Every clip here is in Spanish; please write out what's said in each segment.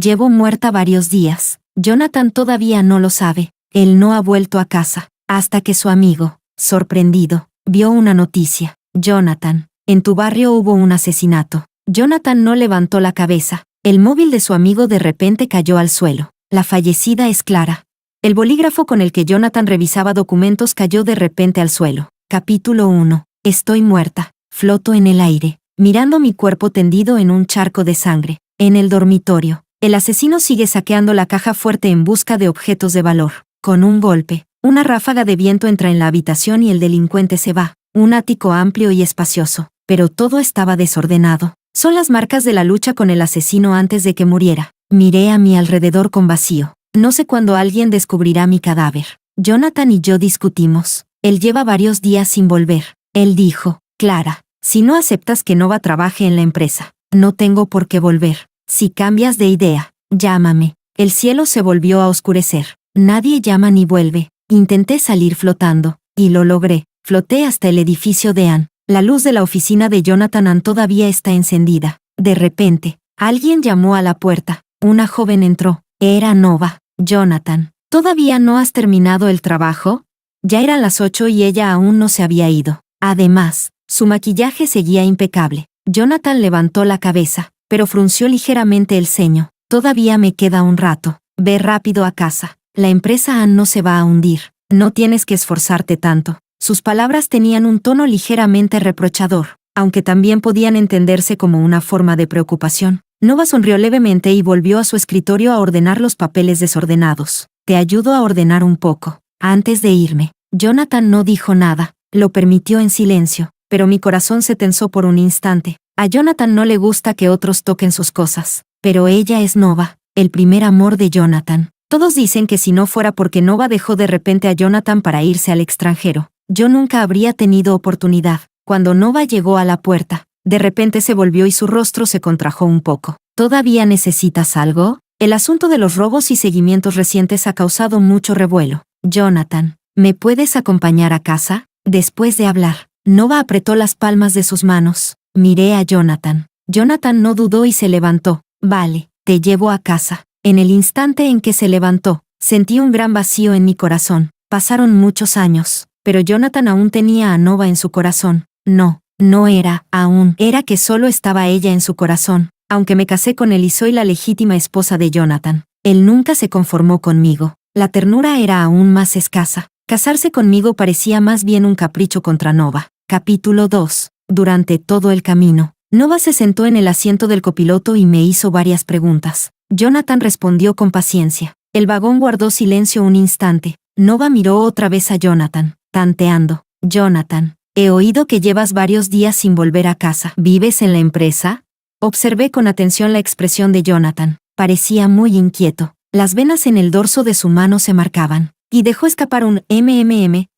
Llevo muerta varios días. Jonathan todavía no lo sabe. Él no ha vuelto a casa, hasta que su amigo, sorprendido, vio una noticia. Jonathan, en tu barrio hubo un asesinato. Jonathan no levantó la cabeza. El móvil de su amigo de repente cayó al suelo. La fallecida es Clara. El bolígrafo con el que Jonathan revisaba documentos cayó de repente al suelo. Capítulo 1. Estoy muerta. Floto en el aire, mirando mi cuerpo tendido en un charco de sangre. En el dormitorio, el asesino sigue saqueando la caja fuerte en busca de objetos de valor. Con un golpe, una ráfaga de viento entra en la habitación y el delincuente se va. Un ático amplio y espacioso, pero todo estaba desordenado. Son las marcas de la lucha con el asesino antes de que muriera. Miré a mi alrededor con vacío. No sé cuándo alguien descubrirá mi cadáver. Jonathan y yo discutimos. Él lleva varios días sin volver. Él dijo, Clara, si no aceptas que Nova trabaje en la empresa, no tengo por qué volver. Si cambias de idea, llámame. El cielo se volvió a oscurecer. Nadie llama ni vuelve. Intenté salir flotando, y lo logré. Floté hasta el edificio de Ann. La luz de la oficina de Jonathan Ann todavía está encendida. De repente, alguien llamó a la puerta. Una joven entró. Era Nova. Jonathan, ¿todavía no has terminado el trabajo? Ya eran las 8 y ella aún no se había ido. Además, su maquillaje seguía impecable. Jonathan levantó la cabeza, pero frunció ligeramente el ceño. Todavía me queda un rato. Ve rápido a casa. La empresa Ann no se va a hundir. No tienes que esforzarte tanto. Sus palabras tenían un tono ligeramente reprochador, aunque también podían entenderse como una forma de preocupación. Nova sonrió levemente y volvió a su escritorio a ordenar los papeles desordenados. Te ayudo a ordenar un poco. Antes de irme, Jonathan no dijo nada. Lo permitió en silencio, pero mi corazón se tensó por un instante. A Jonathan no le gusta que otros toquen sus cosas, pero ella es Nova, el primer amor de Jonathan. Todos dicen que si no fuera porque Nova dejó de repente a Jonathan para irse al extranjero, yo nunca habría tenido oportunidad. Cuando Nova llegó a la puerta, de repente se volvió y su rostro se contrajo un poco. ¿Todavía necesitas algo? El asunto de los robos y seguimientos recientes ha causado mucho revuelo. Jonathan, ¿me puedes acompañar a casa? Después de hablar, Nova apretó las palmas de sus manos. Miré a Jonathan. Jonathan no dudó y se levantó. Vale, te llevo a casa. En el instante en que se levantó, sentí un gran vacío en mi corazón. Pasaron muchos años, pero Jonathan aún tenía a Nova en su corazón. No era, aún, era que solo estaba ella en su corazón. Aunque me casé con él y soy la legítima esposa de Jonathan, él nunca se conformó conmigo. La ternura era aún más escasa. Casarse conmigo parecía más bien un capricho contra Nova. Capítulo 2. Durante todo el camino, Nova se sentó en el asiento del copiloto y me hizo varias preguntas. Jonathan respondió con paciencia. El vagón guardó silencio un instante. Nova miró otra vez a Jonathan, tanteando. Jonathan, he oído que llevas varios días sin volver a casa. ¿Vives en la empresa? Observé con atención la expresión de Jonathan. Parecía muy inquieto. Las venas en el dorso de su mano se marcaban. Y dejó escapar un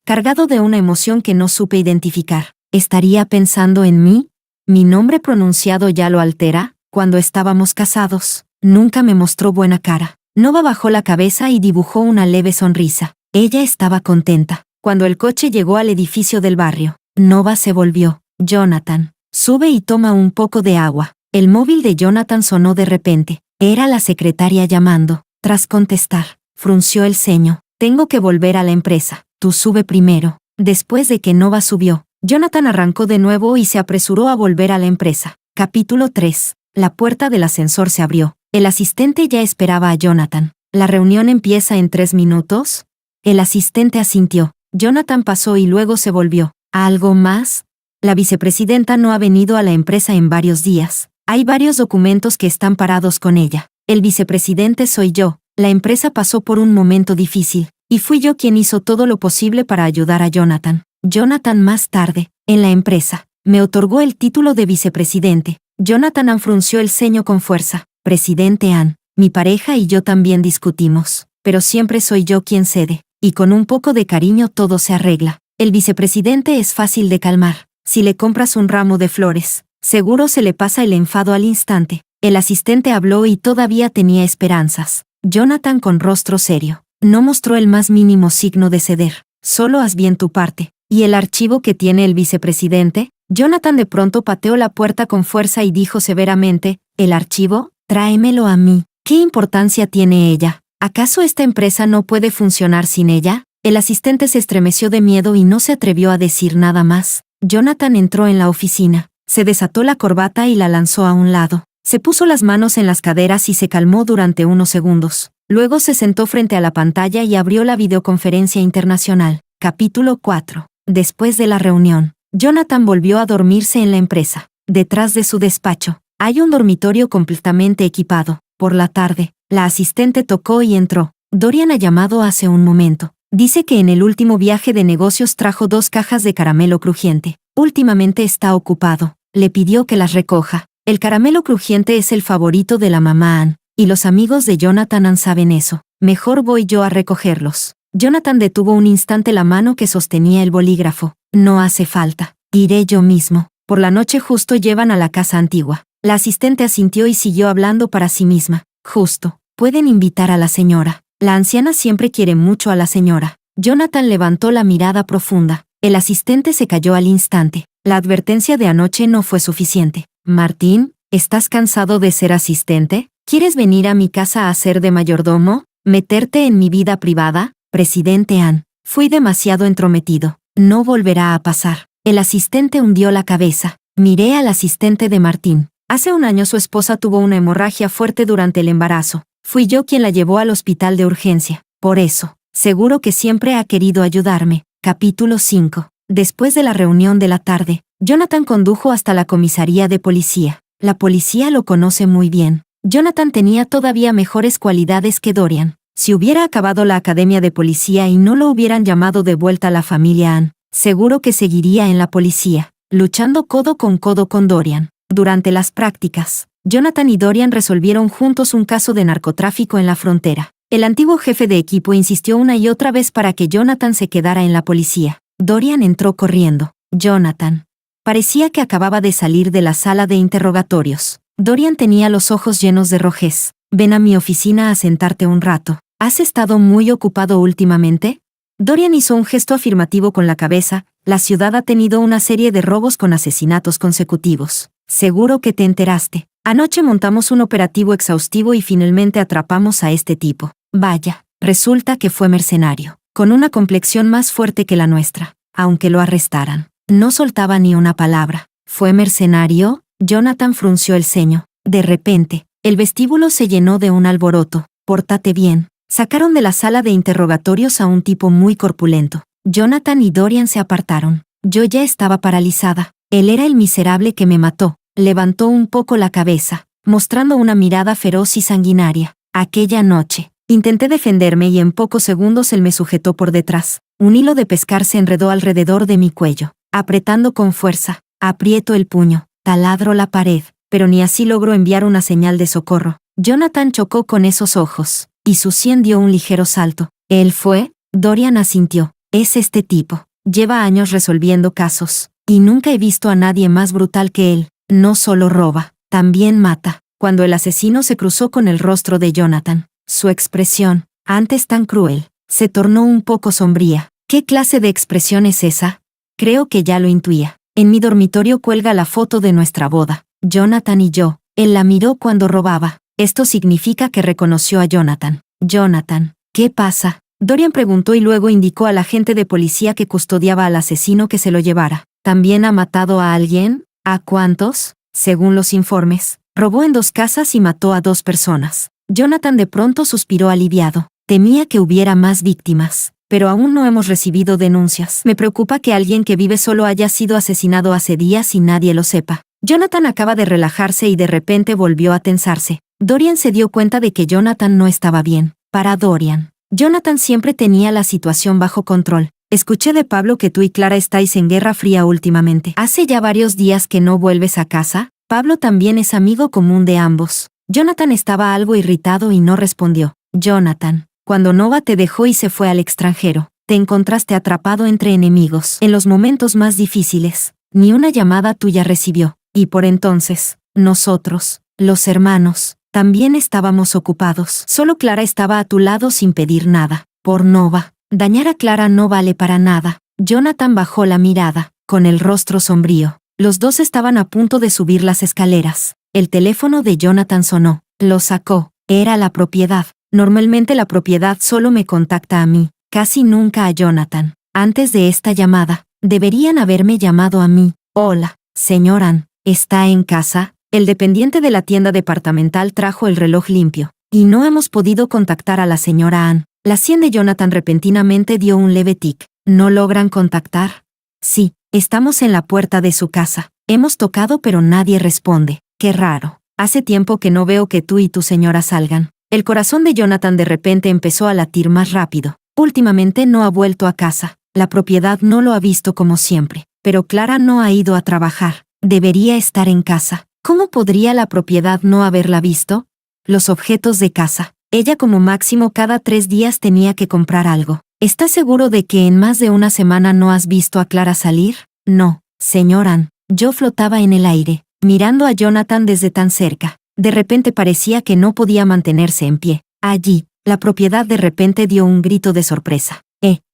cargado de una emoción que no supe identificar. ¿Estaría pensando en mí? ¿Mi nombre pronunciado ya lo altera? Cuando estábamos casados, nunca me mostró buena cara. Nova bajó la cabeza y dibujó una leve sonrisa. Ella estaba contenta. Cuando el coche llegó al edificio del barrio, Nova se volvió. Jonathan, sube y toma un poco de agua. El móvil de Jonathan sonó de repente. Era la secretaria llamando. Tras contestar, frunció el ceño. Tengo que volver a la empresa. Tú sube primero. Después de que Nova subió, Jonathan arrancó de nuevo y se apresuró a volver a la empresa. Capítulo 3. La puerta del ascensor se abrió. El asistente ya esperaba a Jonathan. ¿La reunión empieza en 3 minutos? El asistente asintió. Jonathan pasó y luego se volvió. ¿Algo más? La vicepresidenta no ha venido a la empresa en varios días. Hay varios documentos que están parados con ella. El vicepresidente soy yo. La empresa pasó por un momento difícil, y fui yo quien hizo todo lo posible para ayudar a Jonathan. Jonathan más tarde, en la empresa, me otorgó el título de vicepresidente. Jonathan Ann frunció el ceño con fuerza. Presidente Ann, mi pareja y yo también discutimos, pero siempre soy yo quien cede, y con un poco de cariño todo se arregla. El vicepresidente es fácil de calmar. Si le compras un ramo de flores, seguro se le pasa el enfado al instante. El asistente habló y todavía tenía esperanzas. Jonathan con rostro serio. No mostró el más mínimo signo de ceder. Solo haz bien tu parte. ¿Y el archivo que tiene el vicepresidente? Jonathan de pronto pateó la puerta con fuerza y dijo severamente, ¿el archivo? Tráemelo a mí. ¿Qué importancia tiene ella? ¿Acaso esta empresa no puede funcionar sin ella? El asistente se estremeció de miedo y no se atrevió a decir nada más. Jonathan entró en la oficina. Se desató la corbata y la lanzó a un lado. Se puso las manos en las caderas y se calmó durante unos segundos. Luego se sentó frente a la pantalla y abrió la videoconferencia internacional. Capítulo 4. Después de la reunión, Jonathan volvió a dormirse en la empresa. Detrás de su despacho, hay un dormitorio completamente equipado. Por la tarde, la asistente tocó y entró. Dorian ha llamado hace un momento. Dice que en el último viaje de negocios trajo 2 cajas de caramelo crujiente. Últimamente está ocupado. Le pidió que las recoja. El caramelo crujiente es el favorito de la mamá Ann, y los amigos de Jonathan Ann saben eso. Mejor voy yo a recogerlos. Jonathan detuvo un instante la mano que sostenía el bolígrafo. No hace falta. Iré yo mismo. Por la noche justo llevan a la casa antigua. La asistente asintió y siguió hablando para sí misma. Justo. Pueden invitar a la señora. La anciana siempre quiere mucho a la señora. Jonathan levantó la mirada profunda. El asistente se calló al instante. La advertencia de anoche no fue suficiente. Martín, ¿estás cansado de ser asistente? ¿Quieres venir a mi casa a ser de mayordomo? ¿Meterte en mi vida privada? Presidente Ann, fui demasiado entrometido. No volverá a pasar. El asistente hundió la cabeza. Miré al asistente de Martín. Hace un año su esposa tuvo una hemorragia fuerte durante el embarazo. Fui yo quien la llevó al hospital de urgencia. Por eso, seguro que siempre ha querido ayudarme. Capítulo 5. Después de la reunión de la tarde, Jonathan condujo hasta la comisaría de policía. La policía lo conoce muy bien. Jonathan tenía todavía mejores cualidades que Dorian. Si hubiera acabado la academia de policía y no lo hubieran llamado de vuelta a la familia Ann, seguro que seguiría en la policía, luchando codo con Dorian. Durante las prácticas, Jonathan y Dorian resolvieron juntos un caso de narcotráfico en la frontera. El antiguo jefe de equipo insistió una y otra vez para que Jonathan se quedara en la policía. Dorian entró corriendo. Jonathan. Parecía que acababa de salir de la sala de interrogatorios. Dorian tenía los ojos llenos de rojez. Ven a mi oficina a sentarte un rato. ¿Has estado muy ocupado últimamente? Dorian hizo un gesto afirmativo con la cabeza. La ciudad ha tenido una serie de robos con asesinatos consecutivos. Seguro que te enteraste. Anoche montamos un operativo exhaustivo y finalmente atrapamos a este tipo. Vaya, resulta que fue mercenario, con una complexión más fuerte que la nuestra. Aunque lo arrestaran, no soltaba ni una palabra. ¿Fue mercenario? Jonathan frunció el ceño. De repente, el vestíbulo se llenó de un alboroto. Pórtate bien. Sacaron de la sala de interrogatorios a un tipo muy corpulento. Jonathan y Dorian se apartaron. Yo ya estaba paralizada. Él era el miserable que me mató. Levantó un poco la cabeza, mostrando una mirada feroz y sanguinaria. Aquella noche, intenté defenderme y en pocos segundos él me sujetó por detrás. Un hilo de pescar se enredó alrededor de mi cuello. Apretando con fuerza, aprieto el puño, taladro la pared, pero ni así logró enviar una señal de socorro. Jonathan chocó con esos ojos, y su sien dio un ligero salto. ¿Él fue? Dorian asintió. Es este tipo. Lleva años resolviendo casos, y nunca he visto a nadie más brutal que él. No solo roba, también mata. Cuando el asesino se cruzó con el rostro de Jonathan, su expresión, antes tan cruel, se tornó un poco sombría. ¿Qué clase de expresión es esa? Creo que ya lo intuía. En mi dormitorio cuelga la foto de nuestra boda, Jonathan y yo. Él la miró cuando robaba. Esto significa que reconoció a Jonathan. Jonathan, ¿qué pasa? Dorian preguntó y luego indicó al agente de policía que custodiaba al asesino que se lo llevara. ¿También ha matado a alguien? ¿A cuántos? Según los informes, robó en 2 casas y mató a 2 personas. Jonathan de pronto suspiró aliviado. Temía que hubiera más víctimas, pero aún no hemos recibido denuncias. Me preocupa que alguien que vive solo haya sido asesinado hace días y nadie lo sepa. Jonathan acaba de relajarse y de repente volvió a tensarse. Dorian se dio cuenta de que Jonathan no estaba bien. Para Dorian, Jonathan siempre tenía la situación bajo control. Escuché de Pablo que tú y Clara estáis en guerra fría últimamente. ¿Hace ya varios días que no vuelves a casa? Pablo también es amigo común de ambos. Jonathan estaba algo irritado y no respondió. Jonathan, cuando Nova te dejó y se fue al extranjero, te encontraste atrapado entre enemigos. En los momentos más difíciles, ni una llamada tuya recibió. Y por entonces, nosotros, los hermanos, también estábamos ocupados. Solo Clara estaba a tu lado sin pedir nada. Por Nova. Dañar a Clara no vale para nada. Jonathan bajó la mirada, con el rostro sombrío. Los dos estaban a punto de subir las escaleras. El teléfono de Jonathan sonó. Lo sacó. Era la propiedad. Normalmente la propiedad solo me contacta a mí, casi nunca a Jonathan. Antes de esta llamada, deberían haberme llamado a mí. Hola, señor Ann, ¿está en casa? El dependiente de la tienda departamental trajo el reloj limpio, y no hemos podido contactar a la señora Ann. La sien de Jonathan repentinamente dio un leve tic. ¿No logran contactar? Sí, estamos en la puerta de su casa. Hemos tocado pero nadie responde. Qué raro. Hace tiempo que no veo que tú y tu señora salgan. El corazón de Jonathan de repente empezó a latir más rápido. Últimamente no ha vuelto a casa. La propiedad no lo ha visto como siempre. Pero Clara no ha ido a trabajar. Debería estar en casa. ¿Cómo podría la propiedad no haberla visto? Los objetos de casa. Ella como máximo cada 3 días tenía que comprar algo. ¿Estás seguro de que en más de una semana no has visto a Clara salir? No, señor Ann. Yo flotaba en el aire, mirando a Jonathan desde tan cerca. De repente parecía que no podía mantenerse en pie. Allí, la propiedad de repente dio un grito de sorpresa.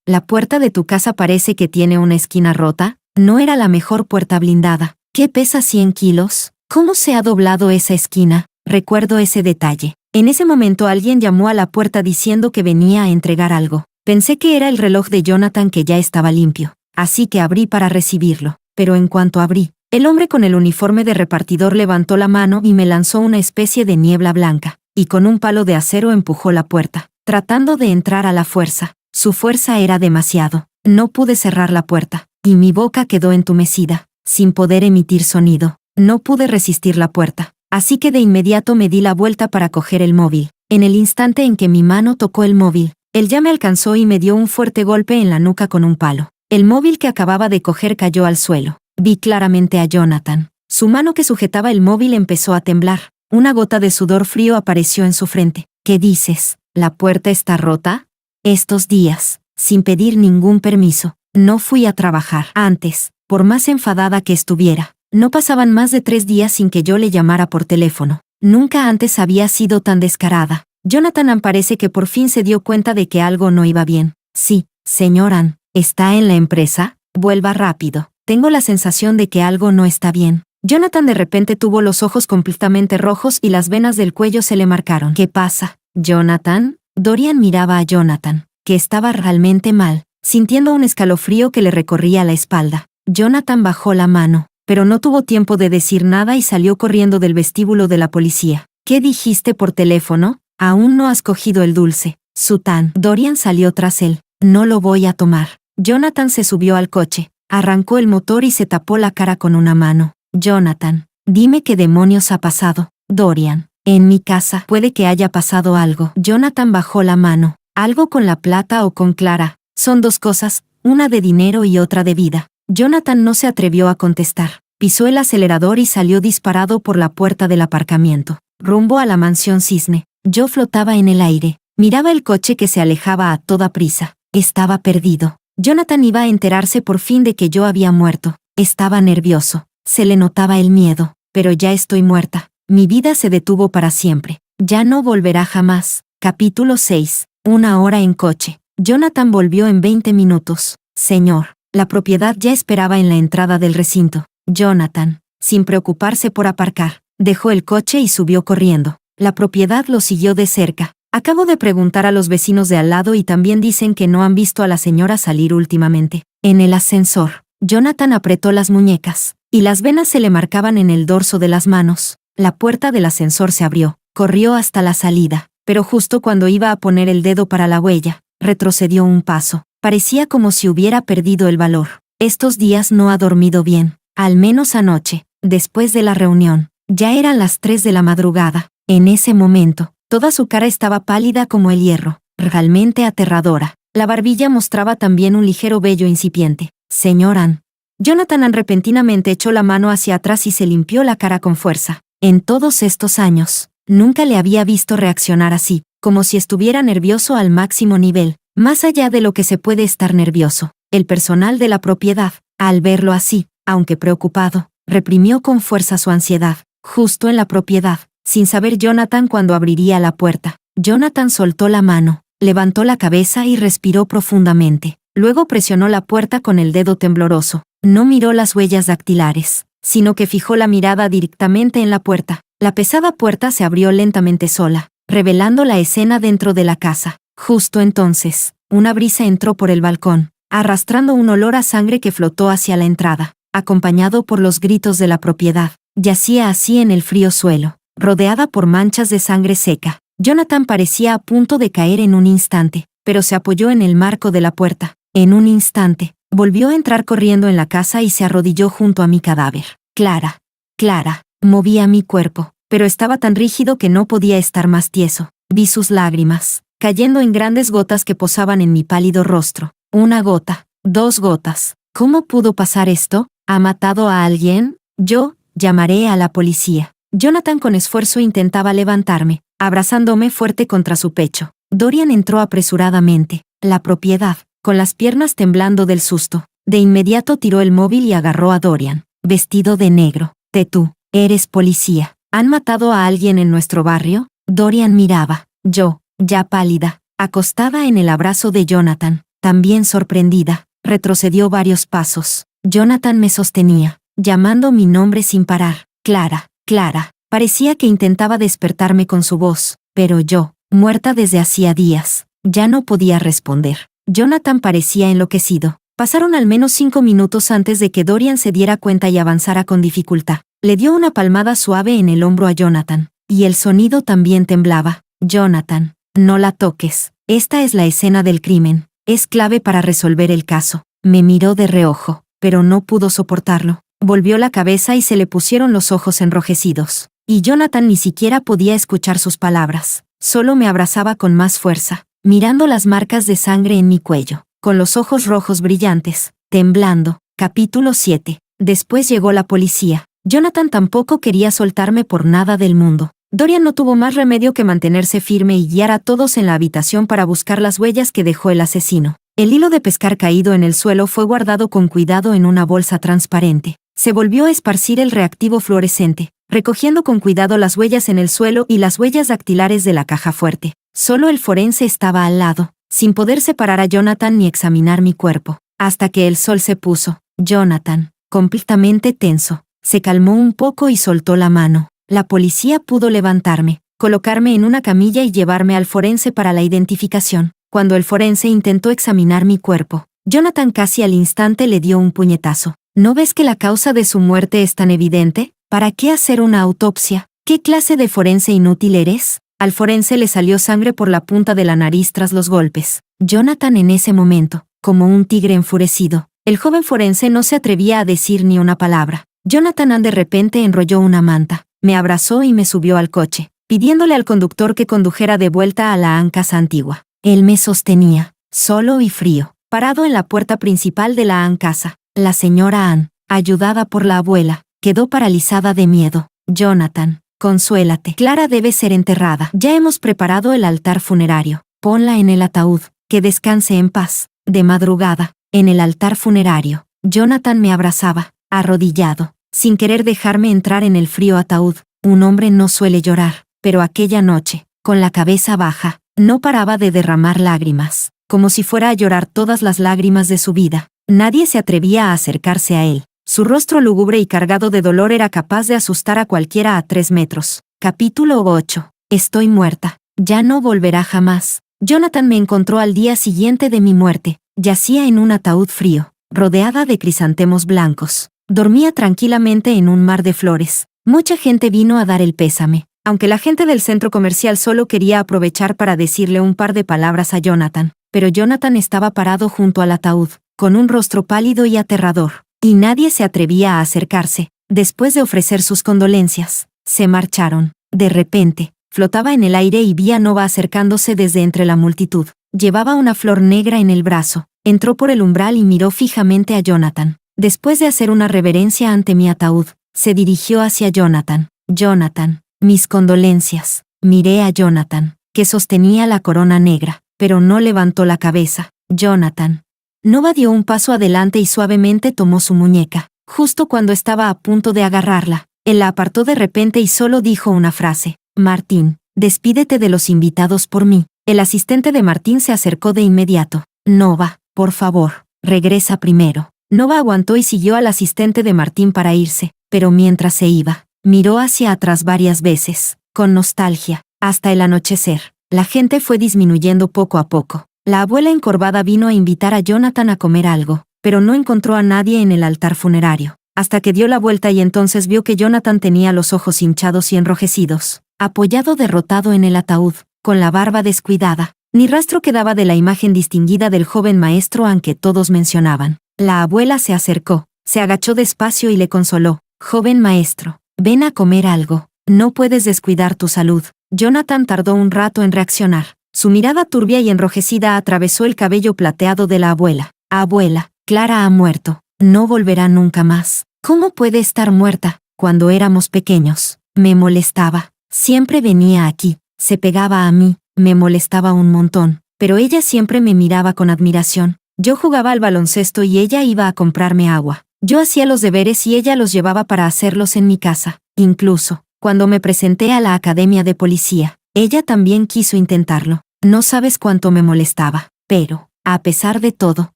La puerta de tu casa parece que tiene una esquina rota. No era la mejor puerta blindada. ¿Qué pesa 100 kilos? ¿Cómo se ha doblado esa esquina? Recuerdo ese detalle. En ese momento alguien llamó a la puerta diciendo que venía a entregar algo. Pensé que era el reloj de Jonathan que ya estaba limpio. Así que abrí para recibirlo. Pero en cuanto abrí, el hombre con el uniforme de repartidor levantó la mano y me lanzó una especie de niebla blanca, y con un palo de acero empujó la puerta, tratando de entrar a la fuerza. Su fuerza era demasiado. No pude cerrar la puerta, y mi boca quedó entumecida, sin poder emitir sonido. No pude resistir la puerta, así que de inmediato me di la vuelta para coger el móvil. En el instante en que mi mano tocó el móvil, él ya me alcanzó y me dio un fuerte golpe en la nuca con un palo. El móvil que acababa de coger cayó al suelo. Vi claramente a Jonathan. Su mano que sujetaba el móvil empezó a temblar. Una gota de sudor frío apareció en su frente. ¿Qué dices? ¿La puerta está rota? Estos días, sin pedir ningún permiso, no fui a trabajar. Antes, por más enfadada que estuviera, no pasaban más de 3 días sin que yo le llamara por teléfono. Nunca antes había sido tan descarada. Jonathan Ann parece que por fin se dio cuenta de que algo no iba bien. Sí, señor Ann, ¿está en la empresa? Vuelva rápido. Tengo la sensación de que algo no está bien. Jonathan de repente tuvo los ojos completamente rojos y las venas del cuello se le marcaron. ¿Qué pasa, Jonathan? Dorian miraba a Jonathan, que estaba realmente mal, sintiendo un escalofrío que le recorría la espalda. Jonathan bajó la mano, pero no tuvo tiempo de decir nada y salió corriendo del vestíbulo de la policía. ¿Qué dijiste por teléfono? Aún no has cogido el dulce. Sután. Dorian salió tras él. No lo voy a tomar. Jonathan se subió al coche, arrancó el motor y se tapó la cara con una mano. Jonathan, dime qué demonios ha pasado. Dorian, en mi casa puede que haya pasado algo. Jonathan bajó la mano. Algo con la plata o con Clara. Son 2 cosas, una de dinero y otra de vida. Jonathan no se atrevió a contestar. Pisó el acelerador y salió disparado por la puerta del aparcamiento, rumbo a la mansión Cisne. Yo flotaba en el aire. Miraba el coche que se alejaba a toda prisa. Estaba perdido. Jonathan iba a enterarse por fin de que yo había muerto. Estaba nervioso. Se le notaba el miedo. Pero ya estoy muerta. Mi vida se detuvo para siempre. Ya no volverá jamás. Capítulo 6. 1 hora en coche. Jonathan volvió en 20 minutos. Señor, la propiedad ya esperaba en la entrada del recinto. Jonathan, sin preocuparse por aparcar, dejó el coche y subió corriendo. La propiedad lo siguió de cerca. Acabo de preguntar a los vecinos de al lado y también dicen que no han visto a la señora salir últimamente. En el ascensor, Jonathan apretó las muñecas, y las venas se le marcaban en el dorso de las manos. La puerta del ascensor se abrió, corrió hasta la salida, pero justo cuando iba a poner el dedo para la huella, retrocedió un paso. Parecía como si hubiera perdido el valor. Estos días no ha dormido bien, al menos anoche, después de la reunión. Ya eran las 3 de la madrugada. En ese momento, toda su cara estaba pálida como el hierro, realmente aterradora. La barbilla mostraba también un ligero vello incipiente. Señor Ann. Jonathan Ann repentinamente echó la mano hacia atrás y se limpió la cara con fuerza. En todos estos años, nunca le había visto reaccionar así, como si estuviera nervioso al máximo nivel, más allá de lo que se puede estar nervioso. El personal de la propiedad, al verlo así, aunque preocupado, reprimió con fuerza su ansiedad. Justo en la propiedad, sin saber Jonathan cuándo abriría la puerta, Jonathan soltó la mano, levantó la cabeza y respiró profundamente. Luego presionó la puerta con el dedo tembloroso. No miró las huellas dactilares, sino que fijó la mirada directamente en la puerta. La pesada puerta se abrió lentamente sola, revelando la escena dentro de la casa. Justo entonces, una brisa entró por el balcón, arrastrando un olor a sangre que flotó hacia la entrada, acompañado por los gritos de la propiedad. Yacía así en el frío suelo, rodeada por manchas de sangre seca. Jonathan parecía a punto de caer en un instante, pero se apoyó en el marco de la puerta. En un instante, volvió a entrar corriendo en la casa y se arrodilló junto a mi cadáver. Clara, Clara, movía mi cuerpo, pero estaba tan rígido que no podía estar más tieso. Vi sus lágrimas, cayendo en grandes gotas que posaban en mi pálido rostro. Una gota, 2 gotas. ¿Cómo pudo pasar esto? ¿Ha matado a alguien? Yo llamaré a la policía. Jonathan con esfuerzo intentaba levantarme, abrazándome fuerte contra su pecho. Dorian entró apresuradamente. La propiedad, con las piernas temblando del susto. De inmediato tiró el móvil y agarró a Dorian, vestido de negro. Tú, eres policía. ¿Han matado a alguien en nuestro barrio? Dorian miraba. Yo, ya pálida, acostada en el abrazo de Jonathan, también sorprendida, retrocedió varios pasos. Jonathan me sostenía, llamando mi nombre sin parar. Clara, Clara. Parecía que intentaba despertarme con su voz, pero yo, muerta desde hacía días, ya no podía responder. Jonathan parecía enloquecido. Pasaron al menos 5 minutos antes de que Dorian se diera cuenta y avanzara con dificultad. Le dio una palmada suave en el hombro a Jonathan, y el sonido también temblaba. Jonathan, no la toques. Esta es la escena del crimen. Es clave para resolver el caso. Me miró de reojo, pero no pudo soportarlo. Volvió la cabeza y se le pusieron los ojos enrojecidos. Y Jonathan ni siquiera podía escuchar sus palabras. Solo me abrazaba con más fuerza, mirando las marcas de sangre en mi cuello, con los ojos rojos brillantes, temblando. Capítulo 7. Después llegó la policía. Jonathan tampoco quería soltarme por nada del mundo. Dorian no tuvo más remedio que mantenerse firme y guiar a todos en la habitación para buscar las huellas que dejó el asesino. El hilo de pescar caído en el suelo fue guardado con cuidado en una bolsa transparente. Se volvió a esparcir el reactivo fluorescente, recogiendo con cuidado las huellas en el suelo y las huellas dactilares de la caja fuerte. Solo el forense estaba al lado, sin poder separar a Jonathan ni examinar mi cuerpo. Hasta que el sol se puso. Jonathan, completamente tenso, se calmó un poco y soltó la mano. La policía pudo levantarme, colocarme en una camilla y llevarme al forense para la identificación. Cuando el forense intentó examinar mi cuerpo, Jonathan casi al instante le dio un puñetazo. ¿No ves que la causa de su muerte es tan evidente? ¿Para qué hacer una autopsia? ¿Qué clase de forense inútil eres? Al forense le salió sangre por la punta de la nariz tras los golpes. Jonathan en ese momento, como un tigre enfurecido, el joven forense no se atrevía a decir ni una palabra. Jonathan de repente enrolló una manta, me abrazó y me subió al coche, pidiéndole al conductor que condujera de vuelta a la casa antigua. Él me sostenía, solo y frío, parado en la puerta principal de la casa. La señora Ann, ayudada por la abuela, quedó paralizada de miedo. Jonathan, consuélate. Clara debe ser enterrada. Ya hemos preparado el altar funerario. Ponla en el ataúd, que descanse en paz. De madrugada, en el altar funerario, Jonathan me abrazaba, arrodillado, sin querer dejarme entrar en el frío ataúd. Un hombre no suele llorar, pero aquella noche, con la cabeza baja, no paraba de derramar lágrimas, como si fuera a llorar todas las lágrimas de su vida. Nadie se atrevía a acercarse a él. Su rostro lúgubre y cargado de dolor era capaz de asustar a cualquiera a 3 metros. Capítulo 8. Estoy muerta. Ya no volverá jamás. Jonathan me encontró al día siguiente de mi muerte. Yacía en un ataúd frío, rodeada de crisantemos blancos. Dormía tranquilamente en un mar de flores. Mucha gente vino a dar el pésame, aunque la gente del centro comercial solo quería aprovechar para decirle un par de palabras a Jonathan. Pero Jonathan estaba parado junto al ataúd, con un rostro pálido y aterrador, y nadie se atrevía a acercarse. Después de ofrecer sus condolencias, se marcharon. De repente, flotaba en el aire y vi a Nova acercándose desde entre la multitud. Llevaba una flor negra en el brazo. Entró por el umbral y miró fijamente a Jonathan. Después de hacer una reverencia ante mi ataúd, se dirigió hacia Jonathan. Jonathan, mis condolencias. Miré a Jonathan, que sostenía la corona negra, pero no levantó la cabeza. Jonathan. Nova dio un paso adelante y suavemente tomó su muñeca. Justo cuando estaba a punto de agarrarla, él la apartó de repente y solo dijo una frase. Martín, despídete de los invitados por mí. El asistente de Martín se acercó de inmediato. Nova, por favor, regresa primero. Nova aguantó y siguió al asistente de Martín para irse, pero mientras se iba, miró hacia atrás varias veces, con nostalgia. hasta el anochecer. La gente fue disminuyendo poco a poco. La abuela encorvada vino a invitar a Jonathan a comer algo, pero no encontró a nadie en el altar funerario, hasta que dio la vuelta y entonces vio que Jonathan tenía los ojos hinchados y enrojecidos, apoyado derrotado en el ataúd, con la barba descuidada. Ni rastro quedaba de la imagen distinguida del joven maestro aunque todos mencionaban. La abuela se acercó, se agachó despacio y le consoló. Joven maestro, ven a comer algo, no puedes descuidar tu salud. Jonathan tardó un rato en reaccionar. Su mirada turbia y enrojecida atravesó el cabello plateado de la abuela. Abuela, Clara ha muerto, no volverá nunca más. ¿Cómo puede estar muerta? Cuando éramos pequeños, me molestaba. Siempre venía aquí, se pegaba a mí, me molestaba un montón, pero ella siempre me miraba con admiración. Yo jugaba al baloncesto y ella iba a comprarme agua. Yo hacía los deberes y ella los llevaba para hacerlos en mi casa. Incluso, cuando me presenté a la academia de policía, ella también quiso intentarlo. No sabes cuánto me molestaba. Pero, a pesar de todo,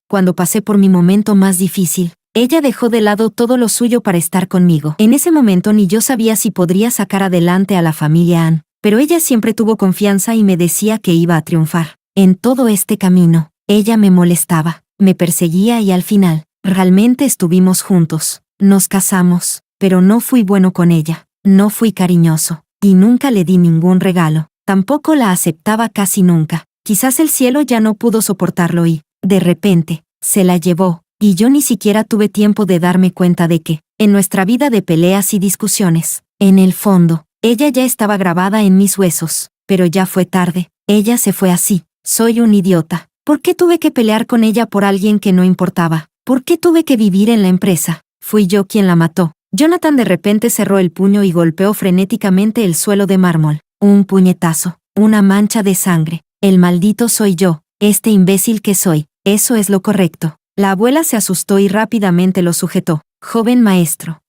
cuando pasé por mi momento más difícil, ella dejó de lado todo lo suyo para estar conmigo. En ese momento ni yo sabía si podría sacar adelante a la familia Ann, pero ella siempre tuvo confianza y me decía que iba a triunfar. En todo este camino, ella me molestaba, me perseguía y al final, realmente estuvimos juntos. Nos casamos, pero no fui bueno con ella, no fui cariñoso, y nunca le di ningún regalo. Tampoco la aceptaba casi nunca. Quizás el cielo ya no pudo soportarlo y, de repente, se la llevó, y yo ni siquiera tuve tiempo de darme cuenta de que, en nuestra vida de peleas y discusiones, en el fondo, ella ya estaba grabada en mis huesos, pero ya fue tarde, ella se fue así. Soy un idiota. ¿Por qué tuve que pelear con ella por alguien que no importaba? ¿Por qué tuve que vivir en la empresa? Fui yo quien la mató. Jonathan de repente cerró el puño y golpeó frenéticamente el suelo de mármol. Un puñetazo, una mancha de sangre. El maldito soy yo, este imbécil que soy. Eso es lo correcto. La abuela se asustó y rápidamente lo sujetó. Joven maestro,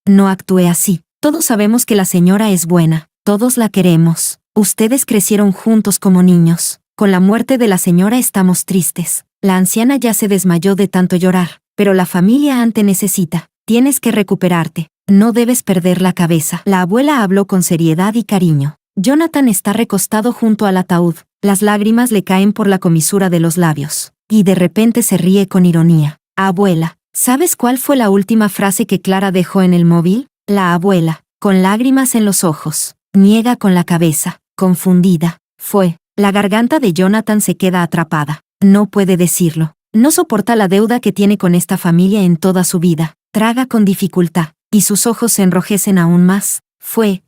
no actúe así. Todos sabemos que la señora es buena, todos la queremos. Ustedes crecieron juntos como niños. Con la muerte de la señora estamos tristes. La anciana ya se desmayó de tanto llorar, pero la familia Ann te necesita. Tienes que recuperarte. No debes perder la cabeza. La abuela habló con seriedad y cariño. Jonathan está recostado junto al ataúd. Las lágrimas le caen por la comisura de los labios. Y de repente se ríe con ironía. Abuela, ¿sabes cuál fue la última frase que Clara dejó en el móvil? La abuela, con lágrimas en los ojos, niega con la cabeza, confundida. La garganta de Jonathan se queda atrapada. No puede decirlo. No soporta la deuda que tiene con esta familia en toda su vida. Traga con dificultad, y sus ojos se enrojecen aún más.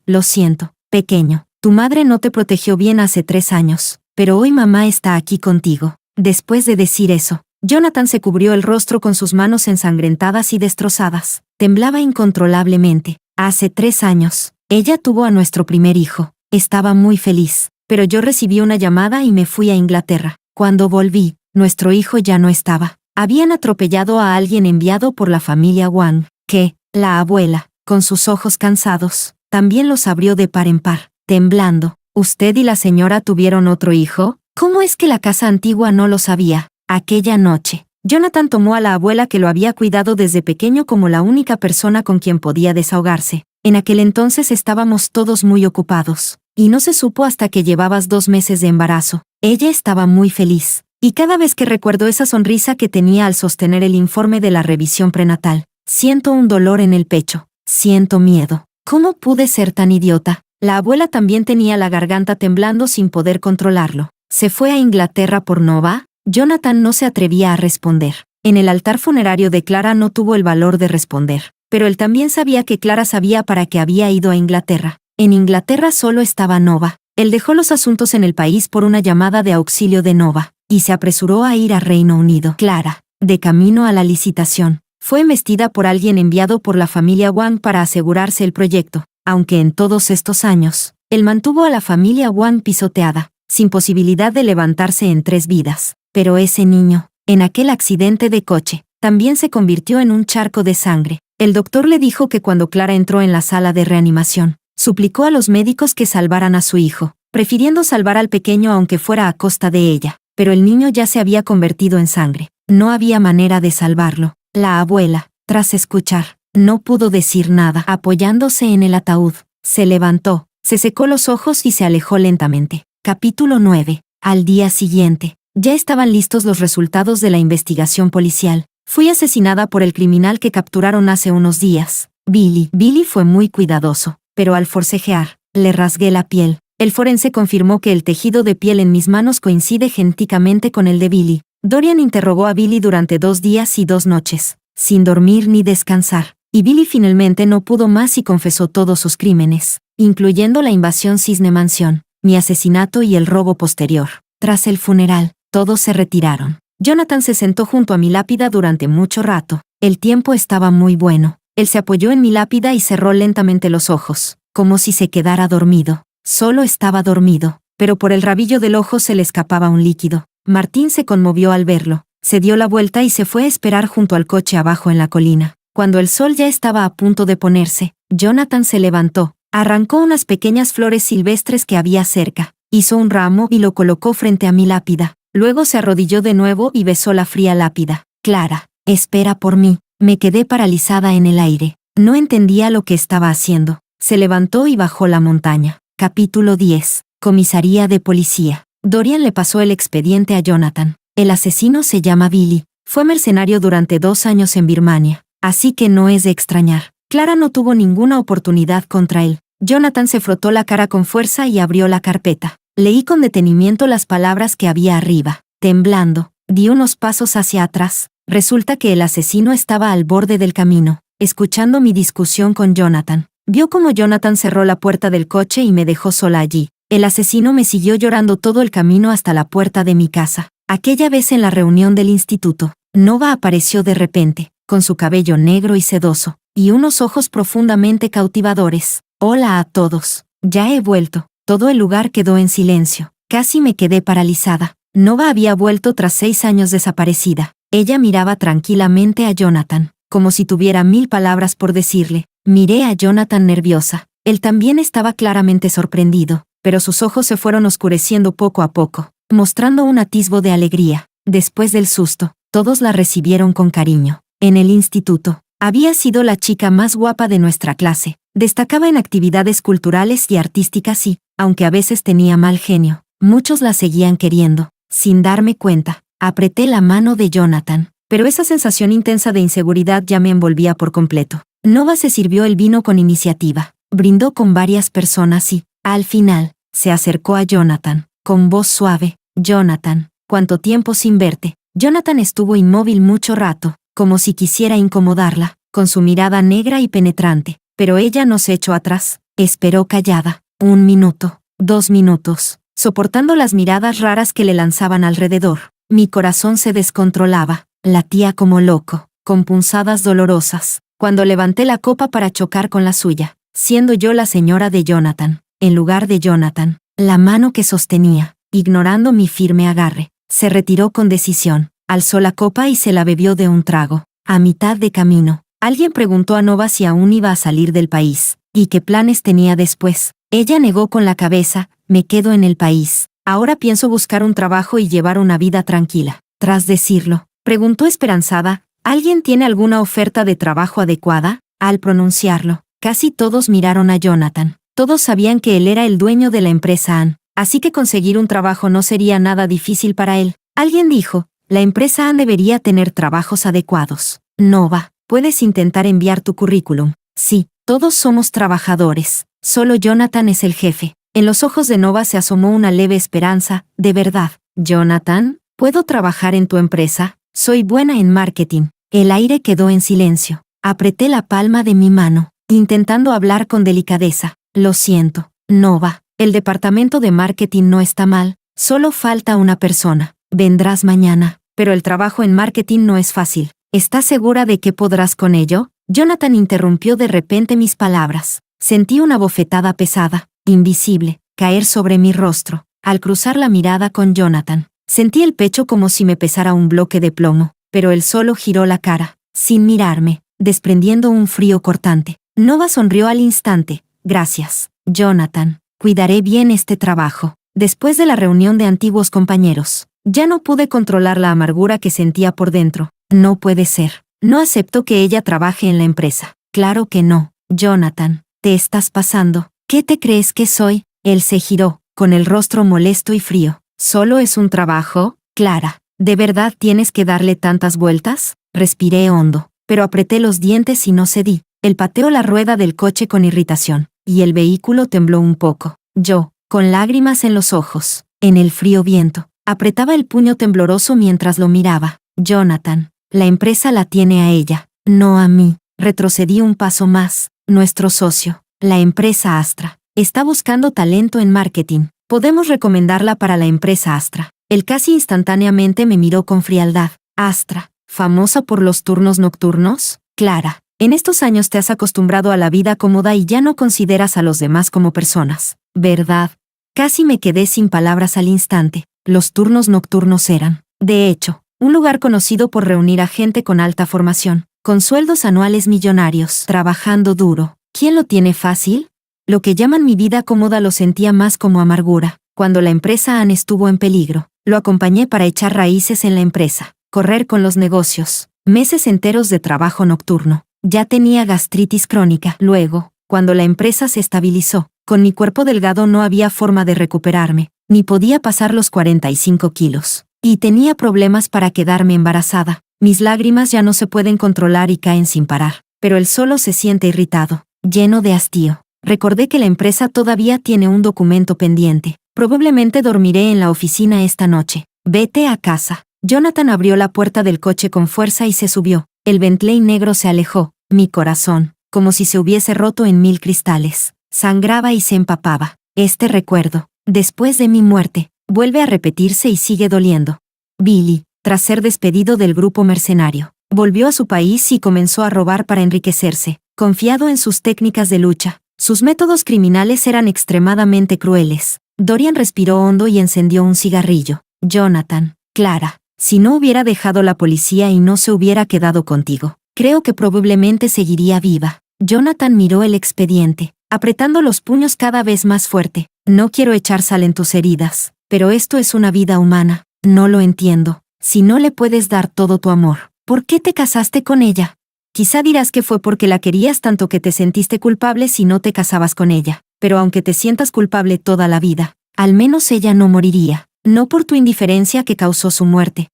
Lo siento, pequeño. Tu madre no te protegió bien hace 3 años, pero hoy mamá está aquí contigo. Después de decir eso, Jonathan se cubrió el rostro con sus manos ensangrentadas y destrozadas. Temblaba incontrolablemente. Hace 3 años, ella tuvo a nuestro primer hijo. Estaba muy feliz, pero yo recibí una llamada y me fui a Inglaterra. Cuando volví, nuestro hijo ya no estaba. Habían atropellado a alguien enviado por la familia Wang, que, la abuela, con sus ojos cansados, también los abrió de par en par, temblando. ¿Usted y la señora tuvieron otro hijo? ¿Cómo es que la casa antigua no lo sabía? Aquella noche, Jonathan tomó a la abuela que lo había cuidado desde pequeño como la única persona con quien podía desahogarse. En aquel entonces estábamos todos muy ocupados, y no se supo hasta que llevabas 2 meses de embarazo. Ella estaba muy feliz, y cada vez que recuerdo esa sonrisa que tenía al sostener el informe de la revisión prenatal, siento un dolor en el pecho, siento miedo. ¿Cómo pude ser tan idiota? La abuela también tenía la garganta temblando sin poder controlarlo. ¿Se fue a Inglaterra por Nova? Jonathan no se atrevía a responder. En el altar funerario de Clara no tuvo el valor de responder, pero él también sabía que Clara sabía para qué había ido a Inglaterra. En Inglaterra solo estaba Nova. Él dejó los asuntos en el país por una llamada de auxilio de Nova, y se apresuró a ir a Reino Unido. Clara, de camino a la licitación, fue embestida por alguien enviado por la familia Wang para asegurarse el proyecto, aunque en todos estos años, él mantuvo a la familia Wang pisoteada, sin posibilidad de levantarse en 3 vidas. Pero ese niño, en aquel accidente de coche, también se convirtió en un charco de sangre. El doctor le dijo que cuando Clara entró en la sala de reanimación, suplicó a los médicos que salvaran a su hijo, prefiriendo salvar al pequeño aunque fuera a costa de ella, pero el niño ya se había convertido en sangre. No había manera de salvarlo. La abuela, tras escuchar, no pudo decir nada. Apoyándose en el ataúd, se levantó, Se secó los ojos y se alejó lentamente. Capítulo 9. Al día siguiente. Ya estaban listos los resultados de la investigación policial. Fui asesinada por el criminal que capturaron hace unos días. Billy. Billy fue muy cuidadoso, pero al forcejear, le rasgué la piel. El forense confirmó que el tejido de piel en mis manos coincide genéticamente con el de Billy. Dorian interrogó a Billy durante 2 días y 2 noches, sin dormir ni descansar. Y Billy finalmente no pudo más y confesó todos sus crímenes, incluyendo la invasión Cisne Mansión, mi asesinato y el robo posterior. Tras el funeral, todos se retiraron. Jonathan se sentó junto a mi lápida durante mucho rato. El tiempo estaba muy bueno. Él se apoyó en mi lápida y cerró lentamente los ojos, como si se quedara dormido. Solo estaba dormido, pero por el rabillo del ojo se le escapaba un líquido. Martín se conmovió al verlo. Se dio la vuelta y se fue a esperar junto al coche abajo en la colina. Cuando el sol ya estaba a punto de ponerse, Jonathan se levantó, arrancó unas pequeñas flores silvestres que había cerca, hizo un ramo y lo colocó frente a mi lápida. Luego se arrodilló de nuevo y besó la fría lápida. Clara, espera por mí. Me quedé paralizada en el aire. No entendía lo que estaba haciendo. Se levantó y bajó la montaña. Capítulo 10. Comisaría de policía. Dorian le pasó el expediente a Jonathan. El asesino se llama Billy. Fue mercenario durante 2 años en Birmania. Así que no es de extrañar. Clara no tuvo ninguna oportunidad contra él. Jonathan se frotó la cara con fuerza y abrió la carpeta. Leí con detenimiento las palabras que había arriba. Temblando, di unos pasos hacia atrás. Resulta que el asesino estaba al borde del camino, escuchando mi discusión con Jonathan. Vio cómo Jonathan cerró la puerta del coche y me dejó sola allí. El asesino me siguió llorando todo el camino hasta la puerta de mi casa. Aquella vez en la reunión del instituto, Nova apareció de repente, con su cabello negro y sedoso, y unos ojos profundamente cautivadores. Hola a todos. Ya he vuelto. Todo el lugar quedó en silencio. Casi me quedé paralizada. Nova había vuelto tras 6 años desaparecida. Ella miraba tranquilamente a Jonathan, como si tuviera 1000 palabras por decirle. Miré a Jonathan nerviosa. Él también estaba claramente sorprendido, pero sus ojos se fueron oscureciendo poco a poco, mostrando un atisbo de alegría. Después del susto, todos la recibieron con cariño. En el instituto, había sido la chica más guapa de nuestra clase. Destacaba en actividades culturales y artísticas y, aunque a veces tenía mal genio, muchos la seguían queriendo. Sin darme cuenta, apreté la mano de Jonathan, pero esa sensación intensa de inseguridad ya me envolvía por completo. Nova se sirvió el vino con iniciativa, brindó con varias personas y, al final, se acercó a Jonathan, con voz suave. Jonathan, ¿cuánto tiempo sin verte? Jonathan estuvo inmóvil mucho rato, como si quisiera incomodarla, con su mirada negra y penetrante, pero ella no se echó atrás. Esperó callada, 1 minuto, 2 minutos, soportando las miradas raras que le lanzaban alrededor. Mi corazón se descontrolaba, latía como loco, con punzadas dolorosas, cuando levanté la copa para chocar con la suya, siendo yo la señora de Jonathan, en lugar de Jonathan. La mano que sostenía, ignorando mi firme agarre, se retiró con decisión, alzó la copa y se la bebió de un trago. A mitad de camino, alguien preguntó a Nova si aún iba a salir del país, y qué planes tenía después. Ella negó con la cabeza. Me quedo en el país. Ahora pienso buscar un trabajo y llevar una vida tranquila. Tras decirlo, preguntó esperanzada, ¿alguien tiene alguna oferta de trabajo adecuada? Al pronunciarlo, casi todos miraron a Jonathan. Todos sabían que él era el dueño de la empresa Ann, así que conseguir un trabajo no sería nada difícil para él. Alguien dijo, la empresa Ann debería tener trabajos adecuados. Nova, puedes intentar enviar tu currículum. Sí, todos somos trabajadores. Solo Jonathan es el jefe. En los ojos de Nova se asomó una leve esperanza. ¿De verdad, Jonathan? ¿Puedo trabajar en tu empresa? Soy buena en marketing. El aire quedó en silencio. Apreté la palma de mi mano, intentando hablar con delicadeza. Lo siento, Nova. El departamento de marketing no está mal. Solo falta una persona. Vendrás mañana. Pero el trabajo en marketing no es fácil. ¿Estás segura de que podrás con ello? Jonathan interrumpió de repente mis palabras. Sentí una bofetada pesada, invisible, caer sobre mi rostro. Al cruzar la mirada con Jonathan, sentí el pecho como si me pesara un bloque de plomo, pero él solo giró la cara, sin mirarme, desprendiendo un frío cortante. Nova sonrió al instante. Gracias, Jonathan. Cuidaré bien este trabajo. Después de la reunión de antiguos compañeros, ya no pude controlar la amargura que sentía por dentro. No puede ser. No acepto que ella trabaje en la empresa. Claro que no, Jonathan. Te estás pasando. ¿Qué te crees que soy? Él se giró, con el rostro molesto y frío. ¿Solo es un trabajo, Clara? ¿De verdad tienes que darle tantas vueltas? Respiré hondo, pero apreté los dientes y no cedí. Él pateó la rueda del coche con irritación, y el vehículo tembló un poco. Yo, con lágrimas en los ojos, en el frío viento, apretaba el puño tembloroso mientras lo miraba. Jonathan, la empresa la tiene a ella, no a mí. Retrocedí un paso más. Nuestro socio, la empresa Astra, está buscando talento en marketing. Podemos recomendarla para la empresa Astra. Él casi instantáneamente me miró con frialdad. Astra, famosa por los turnos nocturnos. Clara, en estos años te has acostumbrado a la vida cómoda y ya no consideras a los demás como personas, ¿verdad? Casi me quedé sin palabras al instante. Los turnos nocturnos eran, de hecho, un lugar conocido por reunir a gente con alta formación, con sueldos anuales millonarios, trabajando duro. ¿Quién lo tiene fácil? Lo que llaman mi vida cómoda lo sentía más como amargura. Cuando la empresa Anne estuvo en peligro, lo acompañé para echar raíces en la empresa, correr con los negocios, meses enteros de trabajo nocturno. Ya tenía gastritis crónica. Luego, cuando la empresa se estabilizó, con mi cuerpo delgado no había forma de recuperarme, ni podía pasar los 45 kilos. Y tenía problemas para quedarme embarazada. Mis lágrimas ya no se pueden controlar y caen sin parar, pero él solo se siente irritado, lleno de hastío. Recordé que la empresa todavía tiene un documento pendiente. Probablemente dormiré en la oficina esta noche. Vete a casa. Jonathan abrió la puerta del coche con fuerza y se subió. El Bentley negro se alejó. Mi corazón, como si se hubiese roto en 1000 cristales, sangraba y se empapaba. Este recuerdo, después de mi muerte, vuelve a repetirse y sigue doliendo. Billy, tras ser despedido del grupo mercenario, volvió a su país y comenzó a robar para enriquecerse, confiado en sus técnicas de lucha. Sus métodos criminales eran extremadamente crueles. Dorian respiró hondo y encendió un cigarrillo. Jonathan, Clara, si no hubiera dejado la policía y no se hubiera quedado contigo, creo que probablemente seguiría viva. Jonathan miró el expediente, apretando los puños cada vez más fuerte. No quiero echar sal en tus heridas, pero esto es una vida humana. No lo entiendo. Si no le puedes dar todo tu amor, ¿por qué te casaste con ella? Quizá dirás que fue porque la querías tanto que te sentiste culpable si no te casabas con ella, pero aunque te sientas culpable toda la vida, al menos ella no moriría. No por tu indiferencia que causó su muerte.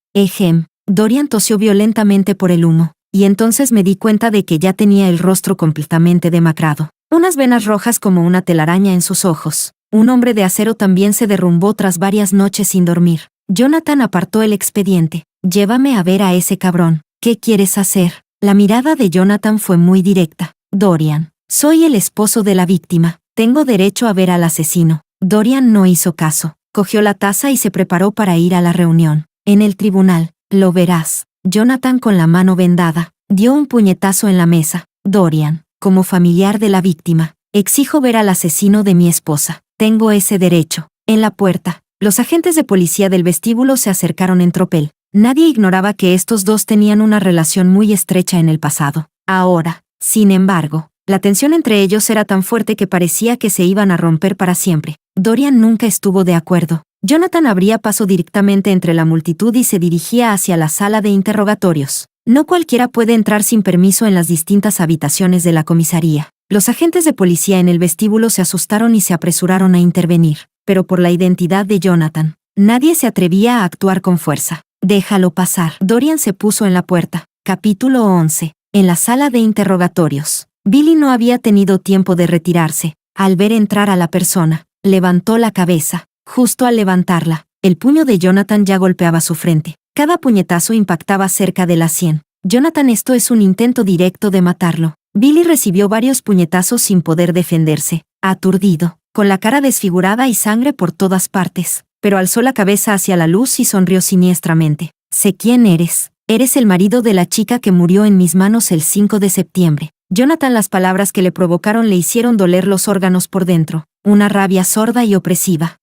Dorian tosió violentamente por el humo, y entonces me di cuenta de que ya tenía el rostro completamente demacrado. Unas venas rojas como una telaraña en sus ojos. Un hombre de acero también se derrumbó tras varias noches sin dormir. Jonathan apartó el expediente. Llévame a ver a ese cabrón. ¿Qué quieres hacer? La mirada de Jonathan fue muy directa. Dorian, soy el esposo de la víctima. Tengo derecho a ver al asesino. Dorian no hizo caso. Cogió la taza y se preparó para ir a la reunión. En el tribunal, lo verás. Jonathan, con la mano vendada, dio un puñetazo en la mesa. Dorian, como familiar de la víctima, exijo ver al asesino de mi esposa. Tengo ese derecho. En la puerta, los agentes de policía del vestíbulo se acercaron en tropel. Nadie ignoraba que estos dos tenían una relación muy estrecha en el pasado. Ahora, sin embargo, la tensión entre ellos era tan fuerte que parecía que se iban a romper para siempre. Dorian nunca estuvo de acuerdo. Jonathan abría paso directamente entre la multitud y se dirigía hacia la sala de interrogatorios. No cualquiera puede entrar sin permiso en las distintas habitaciones de la comisaría. Los agentes de policía en el vestíbulo se asustaron y se apresuraron a intervenir, pero por la identidad de Jonathan, nadie se atrevía a actuar con fuerza. Déjalo pasar. Dorian se puso en la puerta. Capítulo 11. En la sala de interrogatorios. Billy no había tenido tiempo de retirarse. Al ver entrar a la persona, levantó la cabeza. Justo al levantarla, el puño de Jonathan ya golpeaba su frente. Cada puñetazo impactaba cerca de la sien. Jonathan, esto es un intento directo de matarlo. Billy recibió varios puñetazos sin poder defenderse, aturdido, con la cara desfigurada y sangre por todas partes, pero alzó la cabeza hacia la luz y sonrió siniestramente. Sé quién eres. Eres el marido de la chica que murió en mis manos el 5 de septiembre. Jonathan, las palabras que le provocaron le hicieron doler los órganos por dentro. Una rabia sorda y opresiva.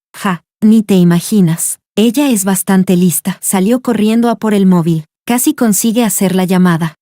Ni te imaginas. Ella es bastante lista. Salió corriendo a por el móvil. Casi consigue hacer la llamada.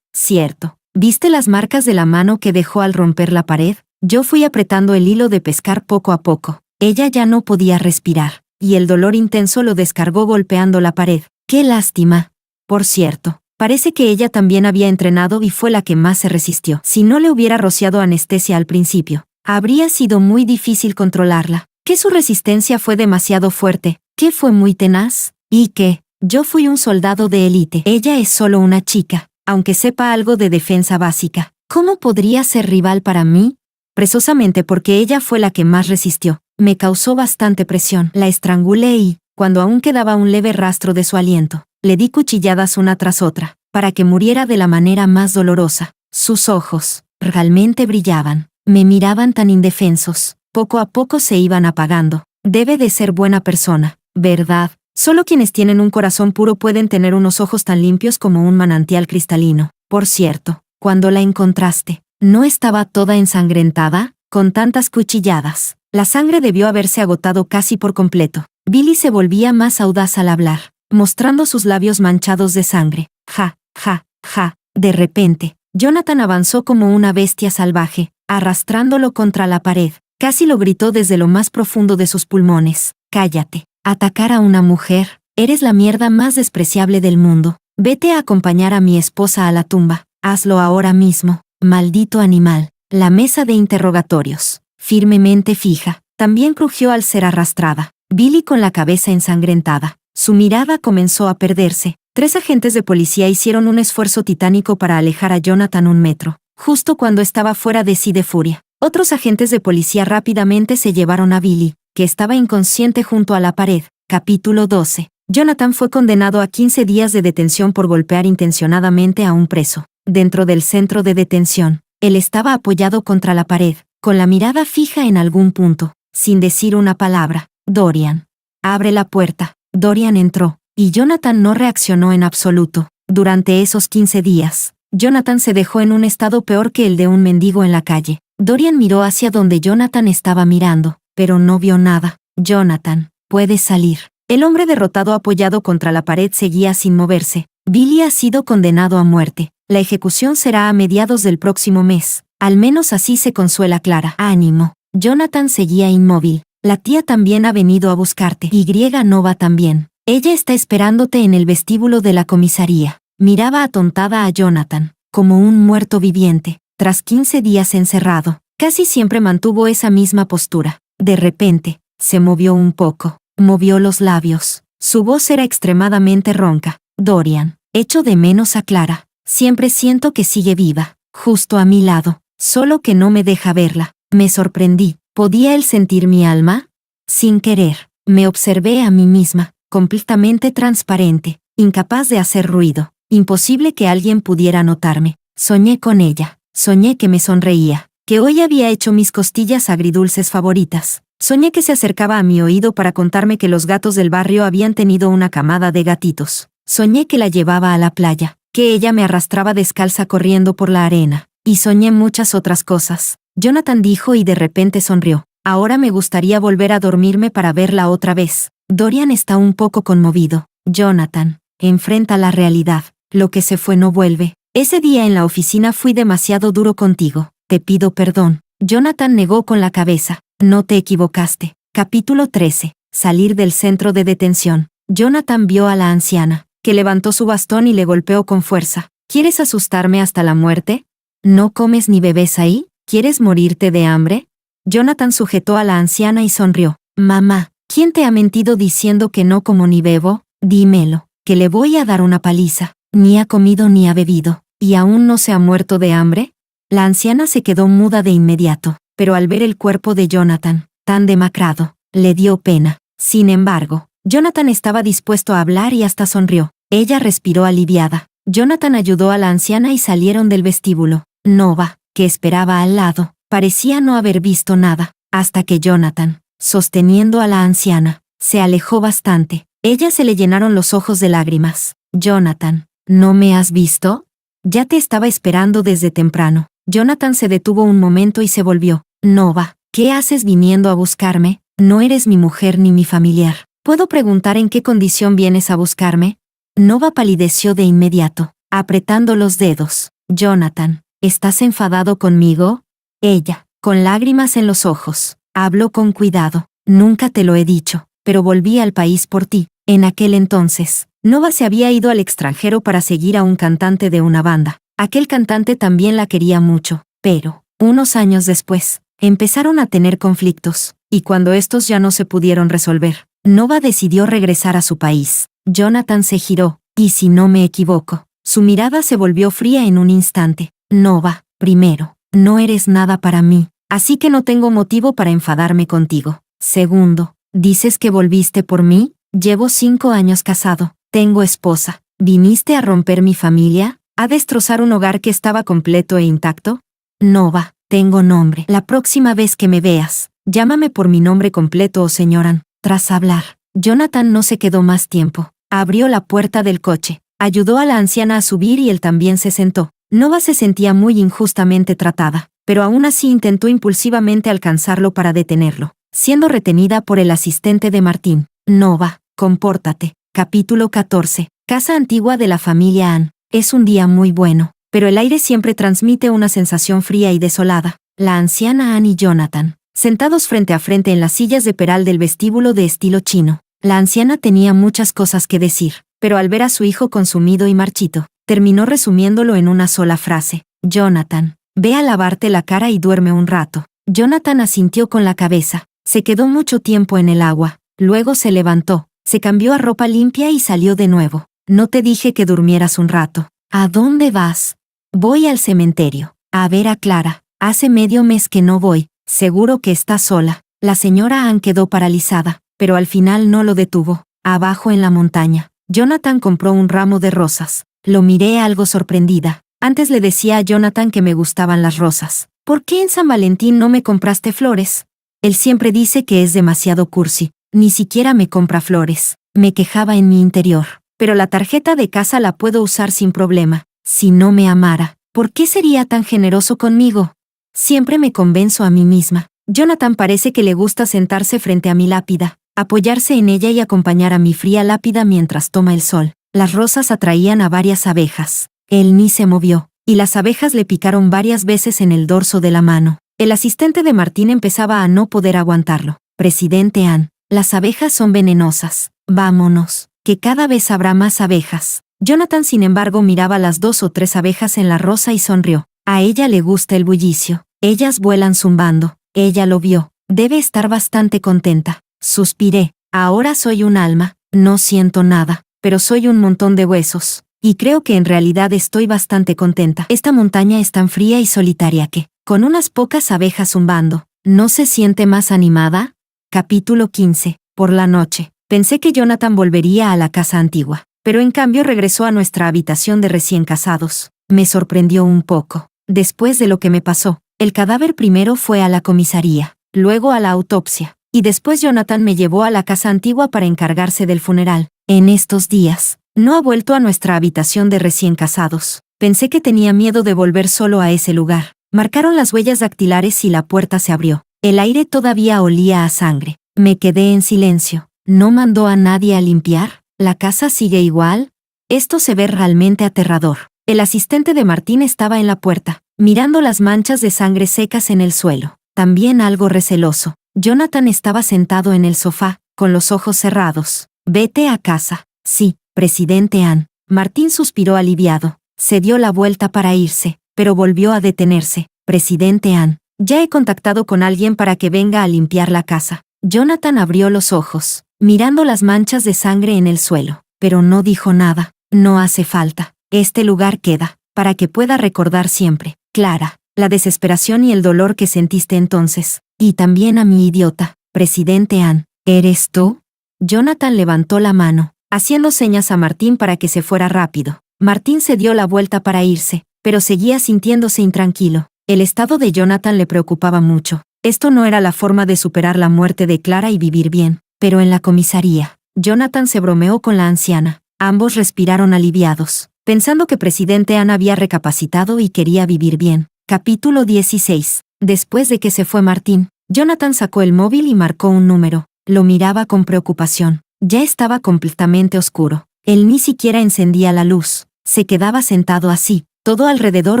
Cierto. ¿Viste las marcas de la mano que dejó al romper la pared? Yo fui apretando el hilo de pescar poco a poco. Ella ya no podía respirar, y el dolor intenso lo descargó golpeando la pared. ¡Qué lástima! Por cierto, parece que ella también había entrenado y fue la que más se resistió. Si no le hubiera rociado anestesia al principio, Habría sido muy difícil controlarla, que su resistencia fue demasiado fuerte, que fue muy tenaz, y que yo fui un soldado de élite. Ella es solo una chica, aunque sepa algo de defensa básica. ¿Cómo podría ser rival para mí? Precisamente porque ella fue la que más resistió. Me causó bastante presión. La estrangulé y, cuando aún quedaba un leve rastro de su aliento, le di cuchilladas una tras otra, para que muriera de la manera más dolorosa. Sus ojos, realmente brillaban. Me miraban tan indefensos. Poco a poco se iban apagando. Debe de ser buena persona, ¿verdad? Solo quienes tienen un corazón puro pueden tener unos ojos tan limpios como un manantial cristalino. Por cierto, cuando la encontraste, ¿no estaba toda ensangrentada? Con tantas cuchilladas, la sangre debió haberse agotado casi por completo. Billy se volvía más audaz al hablar, mostrando sus labios manchados de sangre. Ja, ja, ja. De repente, Jonathan avanzó como una bestia salvaje, arrastrándolo contra la pared. Casi lo gritó desde lo más profundo de sus pulmones. Cállate. Atacar a una mujer, eres la mierda más despreciable del mundo. Vete a acompañar a mi esposa a la tumba. Hazlo ahora mismo, maldito animal. La mesa de interrogatorios, firmemente fija, también crujió al ser arrastrada. Billy con la cabeza ensangrentada. Su mirada comenzó a perderse. 3 agentes de policía hicieron un esfuerzo titánico para alejar a Jonathan 1 metro, justo cuando estaba fuera de sí de furia. Otros agentes de policía rápidamente se llevaron a Billy, que estaba inconsciente junto a la pared. Capítulo 12. Jonathan fue condenado a 15 días de detención por golpear intencionadamente a un preso. Dentro del centro de detención, él estaba apoyado contra la pared, con la mirada fija en algún punto, sin decir una palabra. Dorian. Abre la puerta. Dorian entró, y Jonathan no reaccionó en absoluto. Durante esos 15 días, Jonathan se dejó en un estado peor que el de un mendigo en la calle. Dorian miró hacia donde Jonathan estaba mirando, pero no vio nada. Jonathan, puedes salir. El hombre derrotado apoyado contra la pared seguía sin moverse. Billy ha sido condenado a muerte. La ejecución será a mediados del próximo mes. Al menos así se consuela Clara. Ánimo. Jonathan seguía inmóvil. La tía también ha venido a buscarte. Y no va también. Ella está esperándote en el vestíbulo de la comisaría. Miraba atontada a Jonathan, como un muerto viviente. Tras 15 días encerrado, casi siempre mantuvo esa misma postura. De repente, se movió un poco. Movió los labios. Su voz era extremadamente ronca. Dorian, echo de menos a Clara. Siempre siento que sigue viva, justo a mi lado, solo que no me deja verla. Me sorprendí. ¿Podía él sentir mi alma? Sin querer, me observé a mí misma, completamente transparente, incapaz de hacer ruido. Imposible que alguien pudiera notarme. Soñé con ella. Soñé que me sonreía, que hoy había hecho mis costillas agridulces favoritas. Soñé que se acercaba a mi oído para contarme que los gatos del barrio habían tenido una camada de gatitos. Soñé que la llevaba a la playa, que ella me arrastraba descalza corriendo por la arena. Y soñé muchas otras cosas. Jonathan dijo y de repente sonrió. Ahora me gustaría volver a dormirme para verla otra vez. Dorian está un poco conmovido. Jonathan, enfrenta la realidad. Lo que se fue no vuelve. Ese día en la oficina fui demasiado duro contigo. Te pido perdón. Jonathan negó con la cabeza. No te equivocaste. Capítulo 13. Salir del centro de detención. Jonathan vio a la anciana, que levantó su bastón y le golpeó con fuerza. ¿Quieres asustarme hasta la muerte? ¿No comes ni bebes ahí? ¿Quieres morirte de hambre? Jonathan sujetó a la anciana y sonrió. Mamá, ¿quién te ha mentido diciendo que no como ni bebo? Dímelo, que le voy a dar una paliza. Ni ha comido ni ha bebido, ¿y aún no se ha muerto de hambre? La anciana se quedó muda de inmediato, pero al ver el cuerpo de Jonathan, tan demacrado, le dio pena. Sin embargo, Jonathan estaba dispuesto a hablar y hasta sonrió. Ella respiró aliviada. Jonathan ayudó a la anciana y salieron del vestíbulo. Nova, que esperaba al lado, parecía no haber visto nada, hasta que Jonathan, sosteniendo a la anciana, se alejó bastante. Ella se le llenaron los ojos de lágrimas. Jonathan, ¿no me has visto? Ya te estaba esperando desde temprano. Jonathan se detuvo un momento y se volvió. Nova, ¿qué haces viniendo a buscarme? No eres mi mujer ni mi familiar. ¿Puedo preguntar en qué condición vienes a buscarme? Nova palideció de inmediato, apretando los dedos. Jonathan, ¿estás enfadado conmigo? Ella, con lágrimas en los ojos, habló con cuidado. Nunca te lo he dicho, pero volví al país por ti. En aquel entonces, Nova se había ido al extranjero para seguir a un cantante de una banda. Aquel cantante también la quería mucho, pero, unos años después, Empezaron a tener conflictos, y cuando estos ya no se pudieron resolver, Nova decidió regresar a su país. Jonathan se giró, y si no me equivoco, su mirada se volvió fría en un instante. Nova, primero, no eres nada para mí, así que no tengo motivo para enfadarme contigo. Segundo, ¿dices que volviste por mí? Llevo 5 años casado, tengo esposa. ¿Viniste a romper mi familia? ¿A destrozar un hogar que estaba completo e intacto? Nova, tengo nombre. La próxima vez que me veas, llámame por mi nombre completo o señoran. Tras hablar, Jonathan no se quedó más tiempo. Abrió la puerta del coche, ayudó a la anciana a subir y él también se sentó. Nova se sentía muy injustamente tratada, pero aún así intentó impulsivamente alcanzarlo para detenerlo, siendo retenida por el asistente de Martín. Nova, compórtate. Capítulo 14. Casa antigua de la familia Ann. Es un día muy bueno, pero el aire siempre transmite una sensación fría y desolada. La anciana Ann y Jonathan, sentados frente a frente en las sillas de peral del vestíbulo de estilo chino. La anciana tenía muchas cosas que decir, pero al ver a su hijo consumido y marchito, terminó resumiéndolo en una sola frase. Jonathan, ve a lavarte la cara y duerme un rato. Jonathan asintió con la cabeza. Se quedó mucho tiempo en el agua, luego se levantó, se cambió a ropa limpia y salió de nuevo. No te dije que durmieras un rato. ¿A dónde vas? Voy al cementerio. A ver a Clara. Hace medio mes que no voy. Seguro que está sola. La señora Ann quedó paralizada, pero al final no lo detuvo. Abajo en la montaña, Jonathan compró un ramo de rosas. Lo miré algo sorprendida. Antes le decía a Jonathan que me gustaban las rosas. ¿Por qué en San Valentín no me compraste flores? Él siempre dice que es demasiado cursi. Ni siquiera me compra flores. Me quejaba en mi interior. Pero la tarjeta de casa la puedo usar sin problema. Si no me amara, ¿por qué sería tan generoso conmigo? Siempre me convenzo a mí misma. Jonathan parece que le gusta sentarse frente a mi lápida, apoyarse en ella y acompañar a mi fría lápida mientras toma el sol. Las rosas atraían a varias abejas. Él ni se movió, y las abejas le picaron varias veces en el dorso de la mano. El asistente de Martín empezaba a no poder aguantarlo. Presidente Ann, las abejas son venenosas. Vámonos, que cada vez habrá más abejas. Jonathan, sin embargo, miraba las 2 o 3 abejas en la rosa y sonrió. A ella le gusta el bullicio. Ellas vuelan zumbando. Ella lo vio. Debe estar bastante contenta. Suspiré. Ahora soy un alma. No siento nada, pero soy un montón de huesos. Y creo que en realidad estoy bastante contenta. Esta montaña es tan fría y solitaria que, con unas pocas abejas zumbando, ¿no se siente más animada? Capítulo 15. Por la noche, pensé que Jonathan volvería a la casa antigua, pero en cambio regresó a nuestra habitación de recién casados. Me sorprendió un poco. Después de lo que me pasó, el cadáver primero fue a la comisaría, luego a la autopsia, y después Jonathan me llevó a la casa antigua para encargarse del funeral. En estos días, no ha vuelto a nuestra habitación de recién casados. Pensé que tenía miedo de volver solo a ese lugar. Marcaron las huellas dactilares y la puerta se abrió. El aire todavía olía a sangre. Me quedé en silencio. ¿No mandó a nadie a limpiar? ¿La casa sigue igual? Esto se ve realmente aterrador. El asistente de Martín estaba en la puerta, mirando las manchas de sangre secas en el suelo. También algo receloso. Jonathan estaba sentado en el sofá, con los ojos cerrados. Vete a casa. Sí, presidente Ann. Martín suspiró aliviado. Se dio la vuelta para irse, pero volvió a detenerse. Presidente Ann, ya he contactado con alguien para que venga a limpiar la casa. Jonathan abrió los ojos, mirando las manchas de sangre en el suelo, pero no dijo nada. No hace falta. Este lugar queda, para que pueda recordar siempre, Clara, la desesperación y el dolor que sentiste entonces, y también a mi idiota, presidente Ann. ¿Eres tú? Jonathan levantó la mano, haciendo señas a Martín para que se fuera rápido. Martín se dio la vuelta para irse, pero seguía sintiéndose intranquilo. El estado de Jonathan le preocupaba mucho. Esto no era la forma de superar la muerte de Clara y vivir bien. Pero en la comisaría, Jonathan se bromeó con la anciana. Ambos respiraron aliviados, pensando que presidente Ann había recapacitado y quería vivir bien. Capítulo 16. Después de que se fue Martín, Jonathan sacó el móvil y marcó un número. Lo miraba con preocupación. Ya estaba completamente oscuro. Él ni siquiera encendía la luz. Se quedaba sentado así. Todo alrededor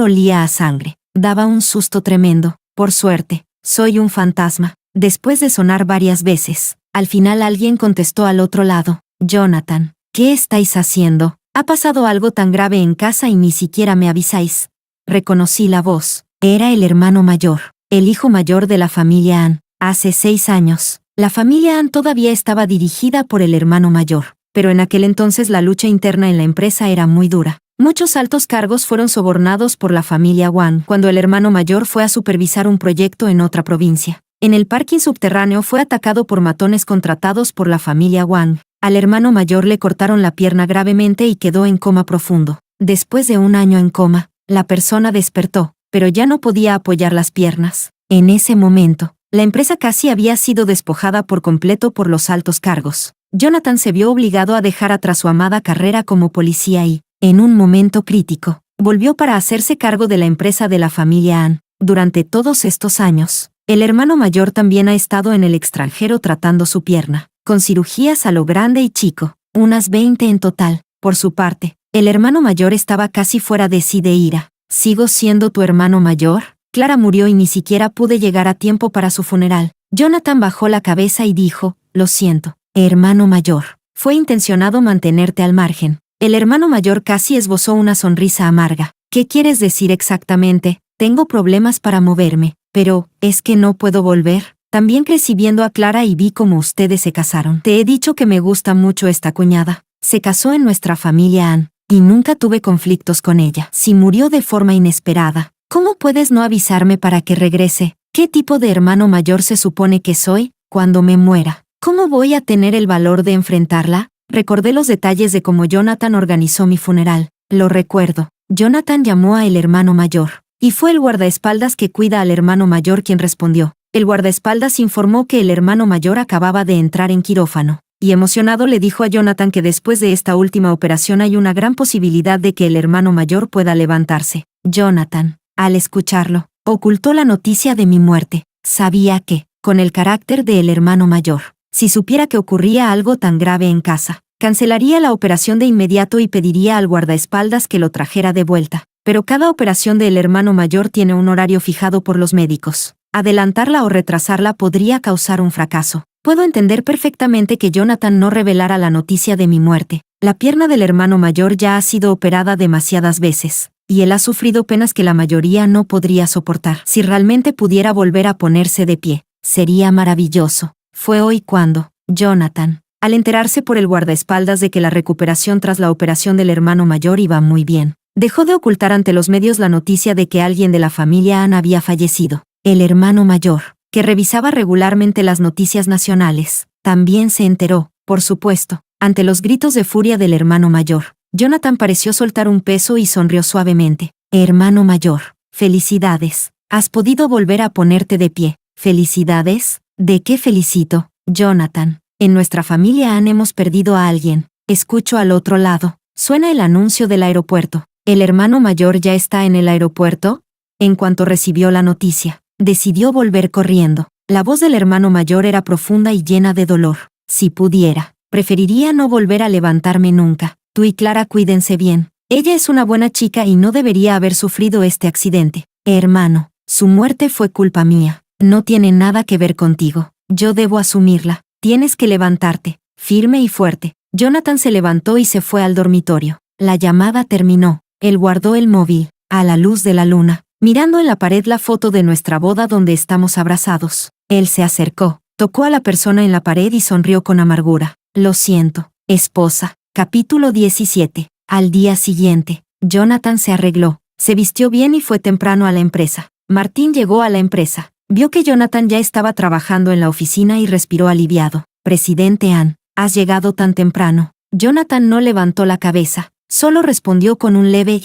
olía a sangre. Daba un susto tremendo. Por suerte, soy un fantasma. Después de sonar varias veces, al final alguien contestó al otro lado. Jonathan, ¿qué estáis haciendo? Ha pasado algo tan grave en casa y ni siquiera me avisáis. Reconocí la voz. Era el hermano mayor. el hijo mayor de la familia Ann. Hace 6 años, la familia Ann todavía estaba dirigida por el hermano mayor, pero en aquel entonces la lucha interna en la empresa era muy dura. Muchos altos cargos fueron sobornados por la familia Wang cuando el hermano mayor fue a supervisar un proyecto en otra provincia. En el parking subterráneo fue atacado por matones contratados por la familia Wang. Al hermano mayor le cortaron la pierna gravemente y quedó en coma profundo. Después de 1 año en coma, la persona despertó, pero ya no podía apoyar las piernas. En ese momento, la empresa casi había sido despojada por completo por los altos cargos. Jonathan se vio obligado a dejar atrás su amada carrera como policía y, en un momento crítico, volvió para hacerse cargo de la empresa de la familia Ann. Durante todos estos años, el hermano mayor también ha estado en el extranjero tratando su pierna, con cirugías a lo grande y chico, unas 20 en total. Por su parte, el hermano mayor estaba casi fuera de sí de ira. ¿Sigo siendo tu hermano mayor? Clara murió y ni siquiera pude llegar a tiempo para su funeral. Jonathan bajó la cabeza y dijo, lo siento, hermano mayor. Fue intencionado mantenerte al margen. El hermano mayor casi esbozó una sonrisa amarga. ¿Qué quieres decir exactamente? Tengo problemas para moverme, pero, ¿es que no puedo volver? También crecí viendo a Clara y vi cómo ustedes se casaron. Te he dicho que me gusta mucho esta cuñada. Se casó en nuestra familia Ann, y nunca tuve conflictos con ella. Si murió de forma inesperada, ¿cómo puedes no avisarme para que regrese? ¿Qué tipo de hermano mayor se supone que soy? Cuando me muera, ¿cómo voy a tener el valor de enfrentarla? Recordé los detalles de cómo Jonathan organizó mi funeral. Lo recuerdo. Jonathan llamó a el hermano mayor, y fue el guardaespaldas que cuida al hermano mayor quien respondió. El guardaespaldas informó que el hermano mayor acababa de entrar en quirófano, y emocionado le dijo a Jonathan que después de esta última operación hay una gran posibilidad de que el hermano mayor pueda levantarse. Jonathan, al escucharlo, ocultó la noticia de mi muerte. Sabía que, con el carácter del hermano mayor, si supiera que ocurría algo tan grave en casa, cancelaría la operación de inmediato y pediría al guardaespaldas que lo trajera de vuelta. Pero cada operación del hermano mayor tiene un horario fijado por los médicos. Adelantarla o retrasarla podría causar un fracaso. Puedo entender perfectamente que Jonathan no revelara la noticia de mi muerte. La pierna del hermano mayor ya ha sido operada demasiadas veces, y él ha sufrido penas que la mayoría no podría soportar. Si realmente pudiera volver a ponerse de pie, sería maravilloso. Fue hoy cuando, Jonathan, al enterarse por el guardaespaldas de que la recuperación tras la operación del hermano mayor iba muy bien, dejó de ocultar ante los medios la noticia de que alguien de la familia Ann había fallecido. El hermano mayor, que revisaba regularmente las noticias nacionales, también se enteró, por supuesto. Ante los gritos de furia del hermano mayor, Jonathan pareció soltar un peso y sonrió suavemente. Hermano mayor, felicidades. Has podido volver a ponerte de pie. ¿Felicidades? ¿De qué felicito, Jonathan? En nuestra familia Ann hemos perdido a alguien. Escucho al otro lado. Suena el anuncio del aeropuerto. ¿El hermano mayor ya está en el aeropuerto? En cuanto recibió la noticia, decidió volver corriendo. La voz del hermano mayor era profunda y llena de dolor. Si pudiera, preferiría no volver a levantarme nunca. Tú y Clara cuídense bien. Ella es una buena chica y no debería haber sufrido este accidente. Hermano, su muerte fue culpa mía. No tiene nada que ver contigo. Yo debo asumirla. Tienes que levantarte, firme y fuerte. Jonathan se levantó y se fue al dormitorio. La llamada terminó. Él guardó el móvil, a la luz de la luna, mirando en la pared la foto de nuestra boda donde estamos abrazados. Él se acercó, tocó a la persona en la pared y sonrió con amargura. Lo siento, esposa. Capítulo 17. Al día siguiente, Jonathan se arregló, se vistió bien y fue temprano a la empresa. Martín llegó a la empresa. Vio que Jonathan ya estaba trabajando en la oficina y respiró aliviado. Presidente Ann, ¿has llegado tan temprano? Jonathan no levantó la cabeza, solo respondió con un leve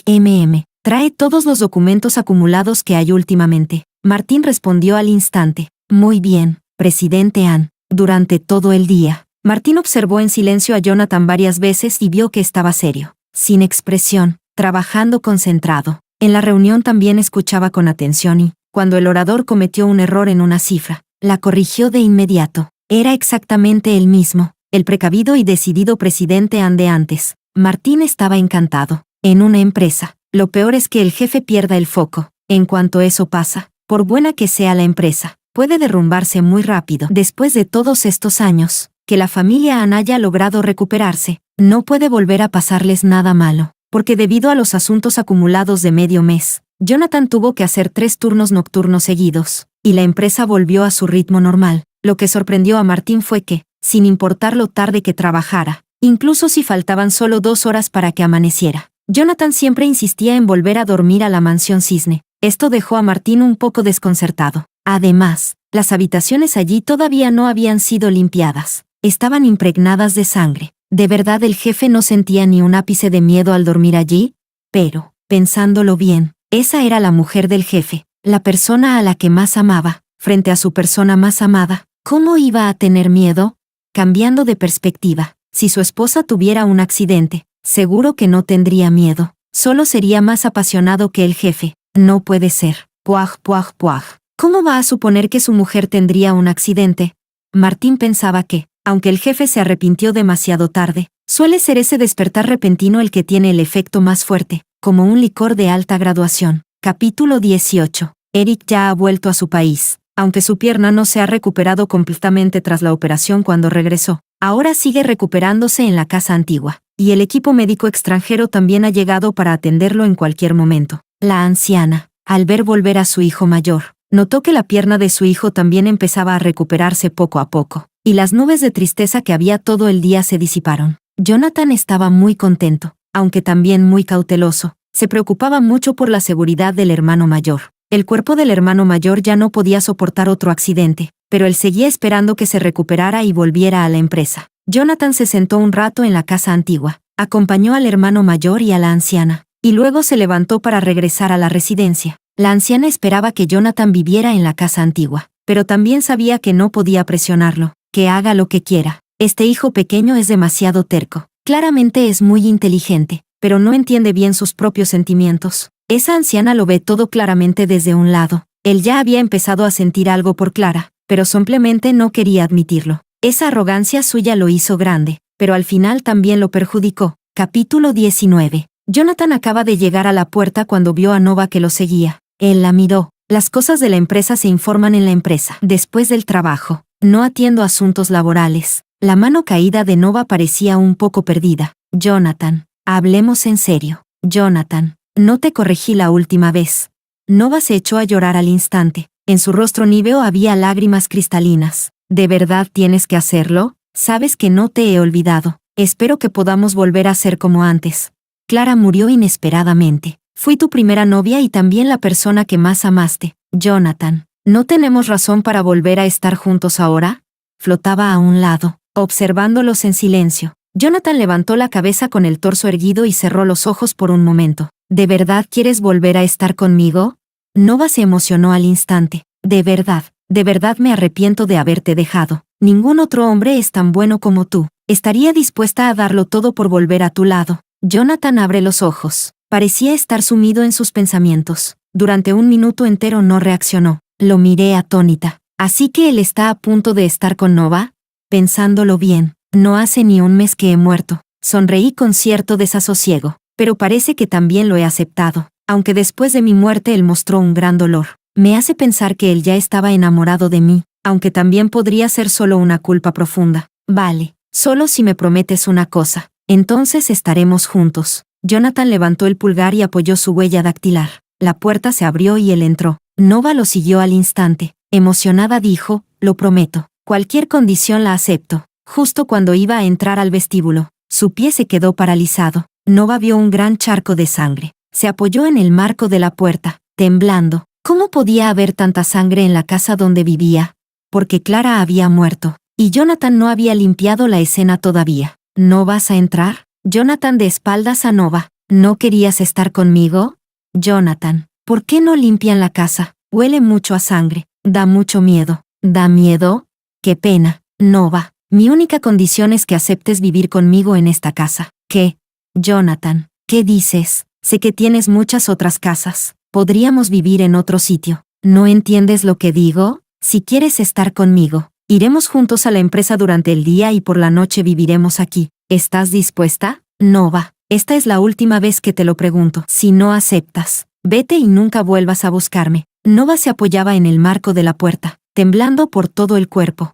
Trae todos los documentos acumulados que hay últimamente. Martín respondió al instante. Muy bien, presidente Ann. Durante todo el día, Martín observó en silencio a Jonathan varias veces y vio que estaba serio, sin expresión, trabajando concentrado. En la reunión también escuchaba con atención y, cuando el orador cometió un error en una cifra, la corrigió de inmediato. Era exactamente el mismo, el precavido y decidido presidente Ann de antes. Martín estaba encantado. En una empresa, lo peor es que el jefe pierda el foco. En cuanto eso pasa, por buena que sea la empresa, puede derrumbarse muy rápido. Después de todos estos años, que la familia Ann haya logrado recuperarse, no puede volver a pasarles nada malo, porque debido a los asuntos acumulados de medio mes, Jonathan tuvo que hacer 3 turnos nocturnos seguidos, y la empresa volvió a su ritmo normal. Lo que sorprendió a Martín fue que, sin importar lo tarde que trabajara, incluso si faltaban solo 2 horas para que amaneciera, Jonathan siempre insistía en volver a dormir a la mansión Cisne. Esto dejó a Martín un poco desconcertado. Además, las habitaciones allí todavía no habían sido limpiadas. Estaban impregnadas de sangre. ¿De verdad el jefe no sentía ni un ápice de miedo al dormir allí? Pero, pensándolo bien, esa era la mujer del jefe, la persona a la que más amaba, frente a su persona más amada. ¿Cómo iba a tener miedo? Cambiando de perspectiva, si su esposa tuviera un accidente, seguro que no tendría miedo, solo sería más apasionado que el jefe. No puede ser. Puaj, puaj, puaj. ¿Cómo va a suponer que su mujer tendría un accidente? Martín pensaba que, aunque el jefe se arrepintió demasiado tarde, suele ser ese despertar repentino el que tiene el efecto más fuerte, como un licor de alta graduación. Capítulo 18. Eric ya ha vuelto a su país. Aunque su pierna no se ha recuperado completamente tras la operación cuando regresó, ahora sigue recuperándose en la casa antigua, y el equipo médico extranjero también ha llegado para atenderlo en cualquier momento. La anciana, al ver volver a su hijo mayor, notó que la pierna de su hijo también empezaba a recuperarse poco a poco, y las nubes de tristeza que había todo el día se disiparon. Jonathan estaba muy contento, aunque también muy cauteloso. Se preocupaba mucho por la seguridad del hermano mayor. El cuerpo del hermano mayor ya no podía soportar otro accidente, pero él seguía esperando que se recuperara y volviera a la empresa. Jonathan se sentó un rato en la casa antigua, acompañó al hermano mayor y a la anciana, y luego se levantó para regresar a la residencia. La anciana esperaba que Jonathan viviera en la casa antigua, pero también sabía que no podía presionarlo, que haga lo que quiera. Este hijo pequeño es demasiado terco. Claramente es muy inteligente, pero no entiende bien sus propios sentimientos. Esa anciana lo ve todo claramente desde un lado. Él ya había empezado a sentir algo por Clara, pero simplemente no quería admitirlo. Esa arrogancia suya lo hizo grande, pero al final también lo perjudicó. Capítulo 19. Jonathan acaba de llegar a la puerta cuando vio a Nova que lo seguía. Él la miró. Las cosas de la empresa se informan en la empresa. Después del trabajo, no atiendo asuntos laborales. La mano caída de Nova parecía un poco perdida. Jonathan, hablemos en serio. Jonathan, no te corregí la última vez. Nova se echó a llorar al instante. En su rostro níveo había lágrimas cristalinas. ¿De verdad tienes que hacerlo? Sabes que no te he olvidado. Espero que podamos volver a ser como antes. Clara murió inesperadamente. Fui tu primera novia y también la persona que más amaste. Jonathan, ¿no tenemos razón para volver a estar juntos ahora? Flotaba a un lado, observándolos en silencio. Jonathan levantó la cabeza con el torso erguido y cerró los ojos por un momento. ¿De verdad quieres volver a estar conmigo? Nova se emocionó al instante. De verdad me arrepiento de haberte dejado. Ningún otro hombre es tan bueno como tú. Estaría dispuesta a darlo todo por volver a tu lado. Jonathan abre los ojos. Parecía estar sumido en sus pensamientos. Durante un minuto entero no reaccionó. Lo miré atónita. ¿Así que él está a punto de estar con Nova? Pensándolo bien, no hace ni un mes que he muerto. Sonreí con cierto desasosiego. Pero parece que también lo he aceptado, aunque después de mi muerte él mostró un gran dolor. Me hace pensar que él ya estaba enamorado de mí, aunque también podría ser solo una culpa profunda. Vale, solo si me prometes una cosa, entonces estaremos juntos. Jonathan levantó el pulgar y apoyó su huella dactilar. La puerta se abrió y él entró. Nova lo siguió al instante. Emocionada dijo, lo prometo, cualquier condición la acepto. Justo cuando iba a entrar al vestíbulo, su pie se quedó paralizado. Nova vio un gran charco de sangre. Se apoyó en el marco de la puerta, temblando. ¿Cómo podía haber tanta sangre en la casa donde vivía? Porque Clara había muerto, y Jonathan no había limpiado la escena todavía. ¿No vas a entrar? Jonathan de espaldas a Nova. ¿No querías estar conmigo? Jonathan, ¿por qué no limpian la casa? Huele mucho a sangre. Da mucho miedo. ¿Da miedo? Qué pena. Nova, mi única condición es que aceptes vivir conmigo en esta casa. ¿Qué? Jonathan, ¿qué dices? Sé que tienes muchas otras casas. Podríamos vivir en otro sitio. ¿No entiendes lo que digo? Si quieres estar conmigo, iremos juntos a la empresa durante el día y por la noche viviremos aquí. ¿Estás dispuesta? Nova, esta es la última vez que te lo pregunto. Si no aceptas, vete y nunca vuelvas a buscarme. Nova se apoyaba en el marco de la puerta, temblando por todo el cuerpo.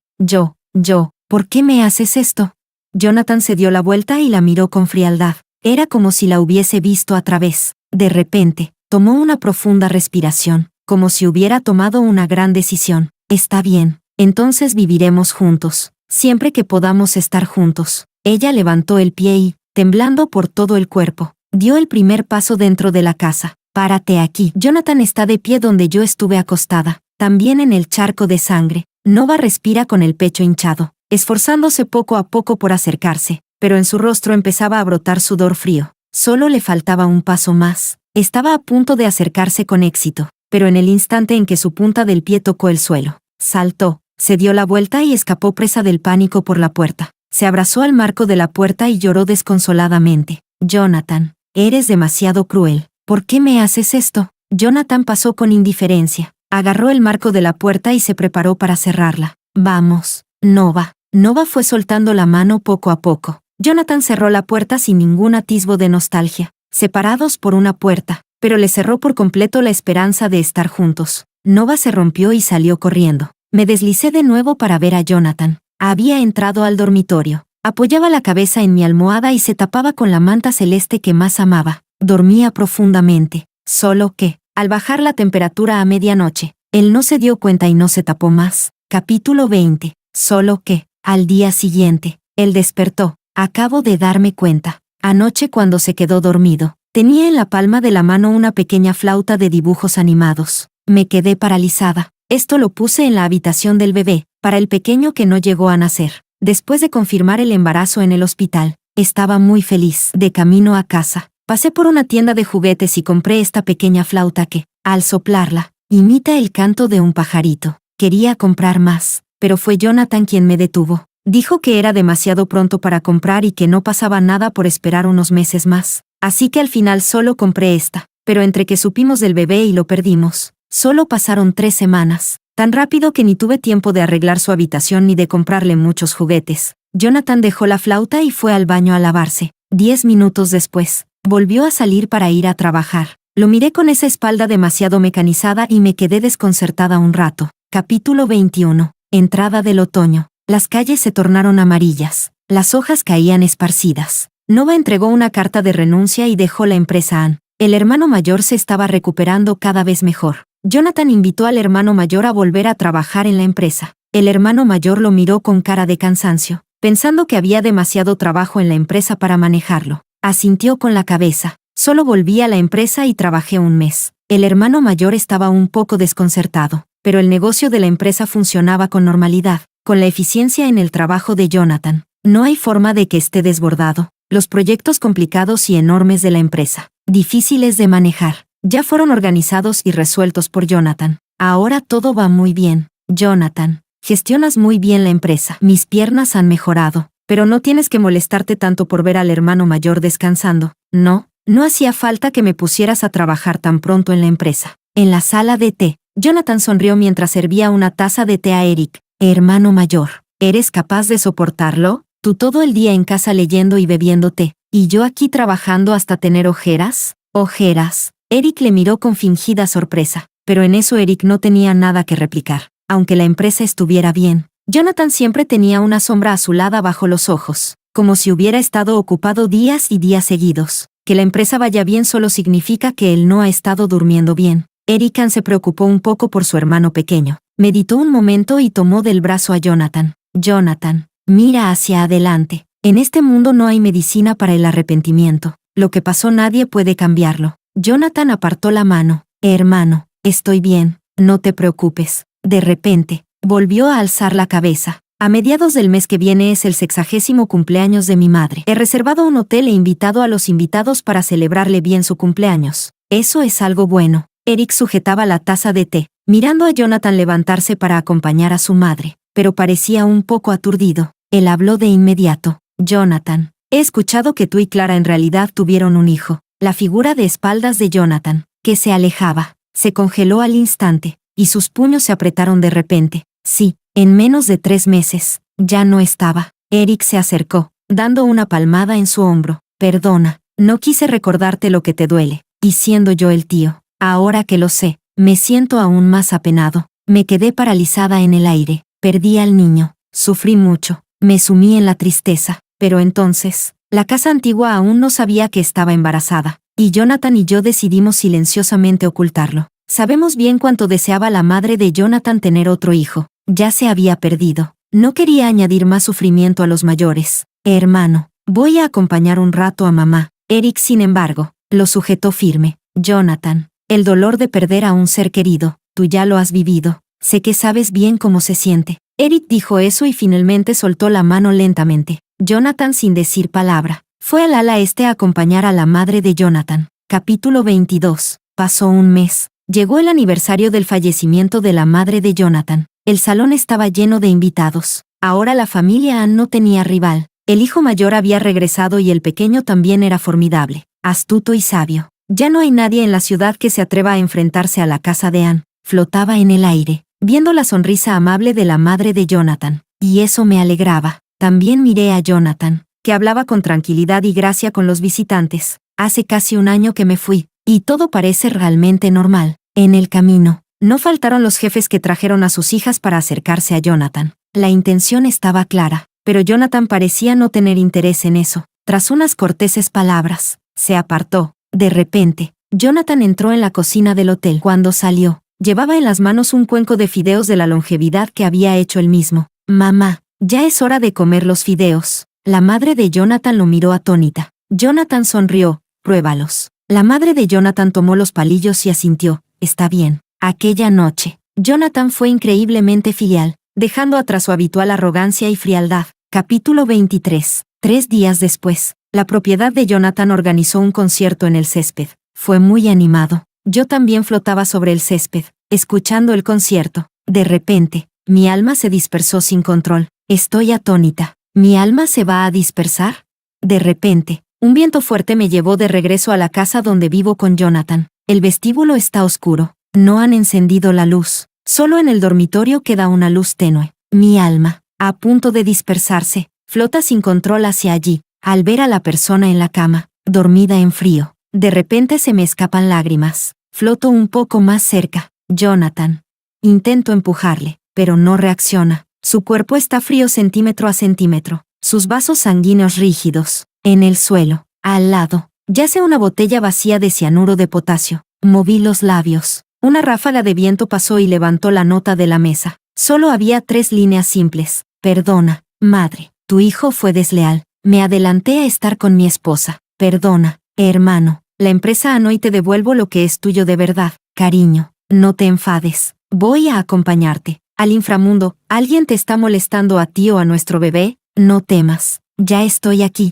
¿Por qué me haces esto? Jonathan se dio la vuelta y la miró con frialdad. Era como si la hubiese visto a través. De repente, tomó una profunda respiración, como si hubiera tomado una gran decisión. Está bien, entonces viviremos juntos, siempre que podamos estar juntos. Ella levantó el pie y, temblando por todo el cuerpo, dio el primer paso dentro de la casa. Párate aquí. Jonathan está de pie donde yo estuve acostada, también en el charco de sangre. Nova respira con el pecho hinchado, esforzándose poco a poco por acercarse, pero en su rostro empezaba a brotar sudor frío. Solo le faltaba un paso más. Estaba a punto de acercarse con éxito, pero en el instante en que su punta del pie tocó el suelo, saltó, se dio la vuelta y escapó presa del pánico por la puerta. Se abrazó al marco de la puerta y lloró desconsoladamente. Jonathan, eres demasiado cruel. ¿Por qué me haces esto? Jonathan pasó con indiferencia. Agarró el marco de la puerta y se preparó para cerrarla. Vamos, Nova. Nova fue soltando la mano poco a poco. Jonathan cerró la puerta sin ningún atisbo de nostalgia, separados por una puerta, pero le cerró por completo la esperanza de estar juntos. Nova se rompió y salió corriendo. Me deslicé de nuevo para ver a Jonathan. Había entrado al dormitorio. Apoyaba la cabeza en mi almohada y se tapaba con la manta celeste que más amaba. Dormía profundamente. Solo que, al bajar la temperatura a medianoche, él no se dio cuenta y no se tapó más. Capítulo 20. Solo que, al día siguiente, él despertó. Acabo de darme cuenta. Anoche cuando se quedó dormido, tenía en la palma de la mano una pequeña flauta de dibujos animados. Me quedé paralizada. Esto lo puse en la habitación del bebé, para el pequeño que no llegó a nacer. Después de confirmar el embarazo en el hospital, estaba muy feliz. De camino a casa, pasé por una tienda de juguetes y compré esta pequeña flauta que, al soplarla, imita el canto de un pajarito. Quería comprar más, pero fue Jonathan quien me detuvo. Dijo que era demasiado pronto para comprar y que no pasaba nada por esperar unos meses más. Así que al final solo compré esta. Pero entre que supimos del bebé y lo perdimos, solo pasaron 3 semanas. Tan rápido que ni tuve tiempo de arreglar su habitación ni de comprarle muchos juguetes. Jonathan dejó la flauta y fue al baño a lavarse. 10 minutos después, volvió a salir para ir a trabajar. Lo miré con esa espalda demasiado mecanizada y me quedé desconcertada un rato. Capítulo 21. Entrada del otoño. Las calles se tornaron amarillas. Las hojas caían esparcidas. Nova entregó una carta de renuncia y dejó la empresa Ann. El hermano mayor se estaba recuperando cada vez mejor. Jonathan invitó al hermano mayor a volver a trabajar en la empresa. El hermano mayor lo miró con cara de cansancio, pensando que había demasiado trabajo en la empresa para manejarlo. Asintió con la cabeza. Solo volví a la empresa y trabajé un mes. El hermano mayor estaba un poco desconcertado, pero el negocio de la empresa funcionaba con normalidad, con la eficiencia en el trabajo de Jonathan. No hay forma de que esté desbordado. Los proyectos complicados y enormes de la empresa, difíciles de manejar, ya fueron organizados y resueltos por Jonathan. Ahora todo va muy bien. Jonathan, gestionas muy bien la empresa. Mis piernas han mejorado, pero no tienes que molestarte tanto por ver al hermano mayor descansando. No hacía falta que me pusieras a trabajar tan pronto en la empresa. En la sala de té, Jonathan sonrió mientras servía una taza de té a Eric. Hermano mayor, ¿eres capaz de soportarlo? Tú todo el día en casa leyendo y bebiendo té, y yo aquí trabajando hasta tener ojeras. ¿Ojeras? Eric le miró con fingida sorpresa, pero en eso Eric no tenía nada que replicar. Aunque la empresa estuviera bien, Jonathan siempre tenía una sombra azulada bajo los ojos, como si hubiera estado ocupado días y días seguidos. Que la empresa vaya bien solo significa que él no ha estado durmiendo bien. Eric se preocupó un poco por su hermano pequeño. Meditó un momento y tomó del brazo a Jonathan. Jonathan, mira hacia adelante. En este mundo no hay medicina para el arrepentimiento. Lo que pasó nadie puede cambiarlo. Jonathan apartó la mano. Hermano, estoy bien, no te preocupes. De repente, volvió a alzar la cabeza. A mediados del mes que viene es el 60º cumpleaños de mi madre. He reservado un hotel e invitado a los invitados para celebrarle bien su cumpleaños. Eso es algo bueno. Eric sujetaba la taza de té, mirando a Jonathan levantarse para acompañar a su madre, pero parecía un poco aturdido. Él habló de inmediato. Jonathan, he escuchado que tú y Clara en realidad tuvieron un hijo. La figura de espaldas de Jonathan, que se alejaba, se congeló al instante, y sus puños se apretaron de repente. Sí, en menos de 3 meses, ya no estaba. Eric se acercó, dando una palmada en su hombro. Perdona, no quise recordarte lo que te duele, y siendo yo el tío, ahora que lo sé, me siento aún más apenado. Me quedé paralizada en el aire, perdí al niño, sufrí mucho, me sumí en la tristeza, pero entonces, la casa antigua aún no sabía que estaba embarazada, y Jonathan y yo decidimos silenciosamente ocultarlo. Sabemos bien cuánto deseaba la madre de Jonathan tener otro hijo. Ya se había perdido. No quería añadir más sufrimiento a los mayores. Hermano, voy a acompañar un rato a mamá. Eric, sin embargo, lo sujetó firme. Jonathan, el dolor de perder a un ser querido, tú ya lo has vivido. Sé que sabes bien cómo se siente. Eric dijo eso y finalmente soltó la mano lentamente. Jonathan, sin decir palabra, fue al ala este a acompañar a la madre de Jonathan. Capítulo 22. Pasó un mes. Llegó el aniversario del fallecimiento de la madre de Jonathan. El salón estaba lleno de invitados. Ahora la familia Ann no tenía rival. El hijo mayor había regresado y el pequeño también era formidable, astuto y sabio. Ya no hay nadie en la ciudad que se atreva a enfrentarse a la casa de Ann. Flotaba en el aire, viendo la sonrisa amable de la madre de Jonathan. Y eso me alegraba. También miré a Jonathan, que hablaba con tranquilidad y gracia con los visitantes. Hace casi un año que me fui, y todo parece realmente normal. En el camino, no faltaron los jefes que trajeron a sus hijas para acercarse a Jonathan. La intención estaba clara, pero Jonathan parecía no tener interés en eso. Tras unas corteses palabras, se apartó. De repente, Jonathan entró en la cocina del hotel. Cuando salió, llevaba en las manos un cuenco de fideos de la longevidad que había hecho él mismo. Mamá, ya es hora de comer los fideos. La madre de Jonathan lo miró atónita. Jonathan sonrió. Pruébalos. La madre de Jonathan tomó los palillos y asintió. Está bien. Aquella noche, Jonathan fue increíblemente filial, dejando atrás su habitual arrogancia y frialdad. Capítulo 23. 3 días después, la propiedad de Jonathan organizó un concierto en el césped. Fue muy animado. Yo también flotaba sobre el césped, escuchando el concierto. De repente, mi alma se dispersó sin control. Estoy atónita. ¿Mi alma se va a dispersar? De repente, un viento fuerte me llevó de regreso a la casa donde vivo con Jonathan. El vestíbulo está oscuro. No han encendido la luz. Solo en el dormitorio queda una luz tenue. Mi alma, a punto de dispersarse, flota sin control hacia allí. Al ver a la persona en la cama, dormida en frío, de repente se me escapan lágrimas. Floto un poco más cerca. Jonathan. Intento empujarle, pero no reacciona. Su cuerpo está frío centímetro a centímetro. Sus vasos sanguíneos rígidos. En el suelo, al lado, yace una botella vacía de cianuro de potasio. Moví los labios. Una ráfaga de viento pasó y levantó la nota de la mesa. Solo había 3 líneas simples. Perdona, madre. Tu hijo fue desleal. Me adelanté a estar con mi esposa. Perdona, hermano. La empresa Ann, hoy te devuelvo lo que es tuyo de verdad. Cariño, no te enfades. Voy a acompañarte al inframundo. ¿Alguien te está molestando a ti o a nuestro bebé? No temas. Ya estoy aquí.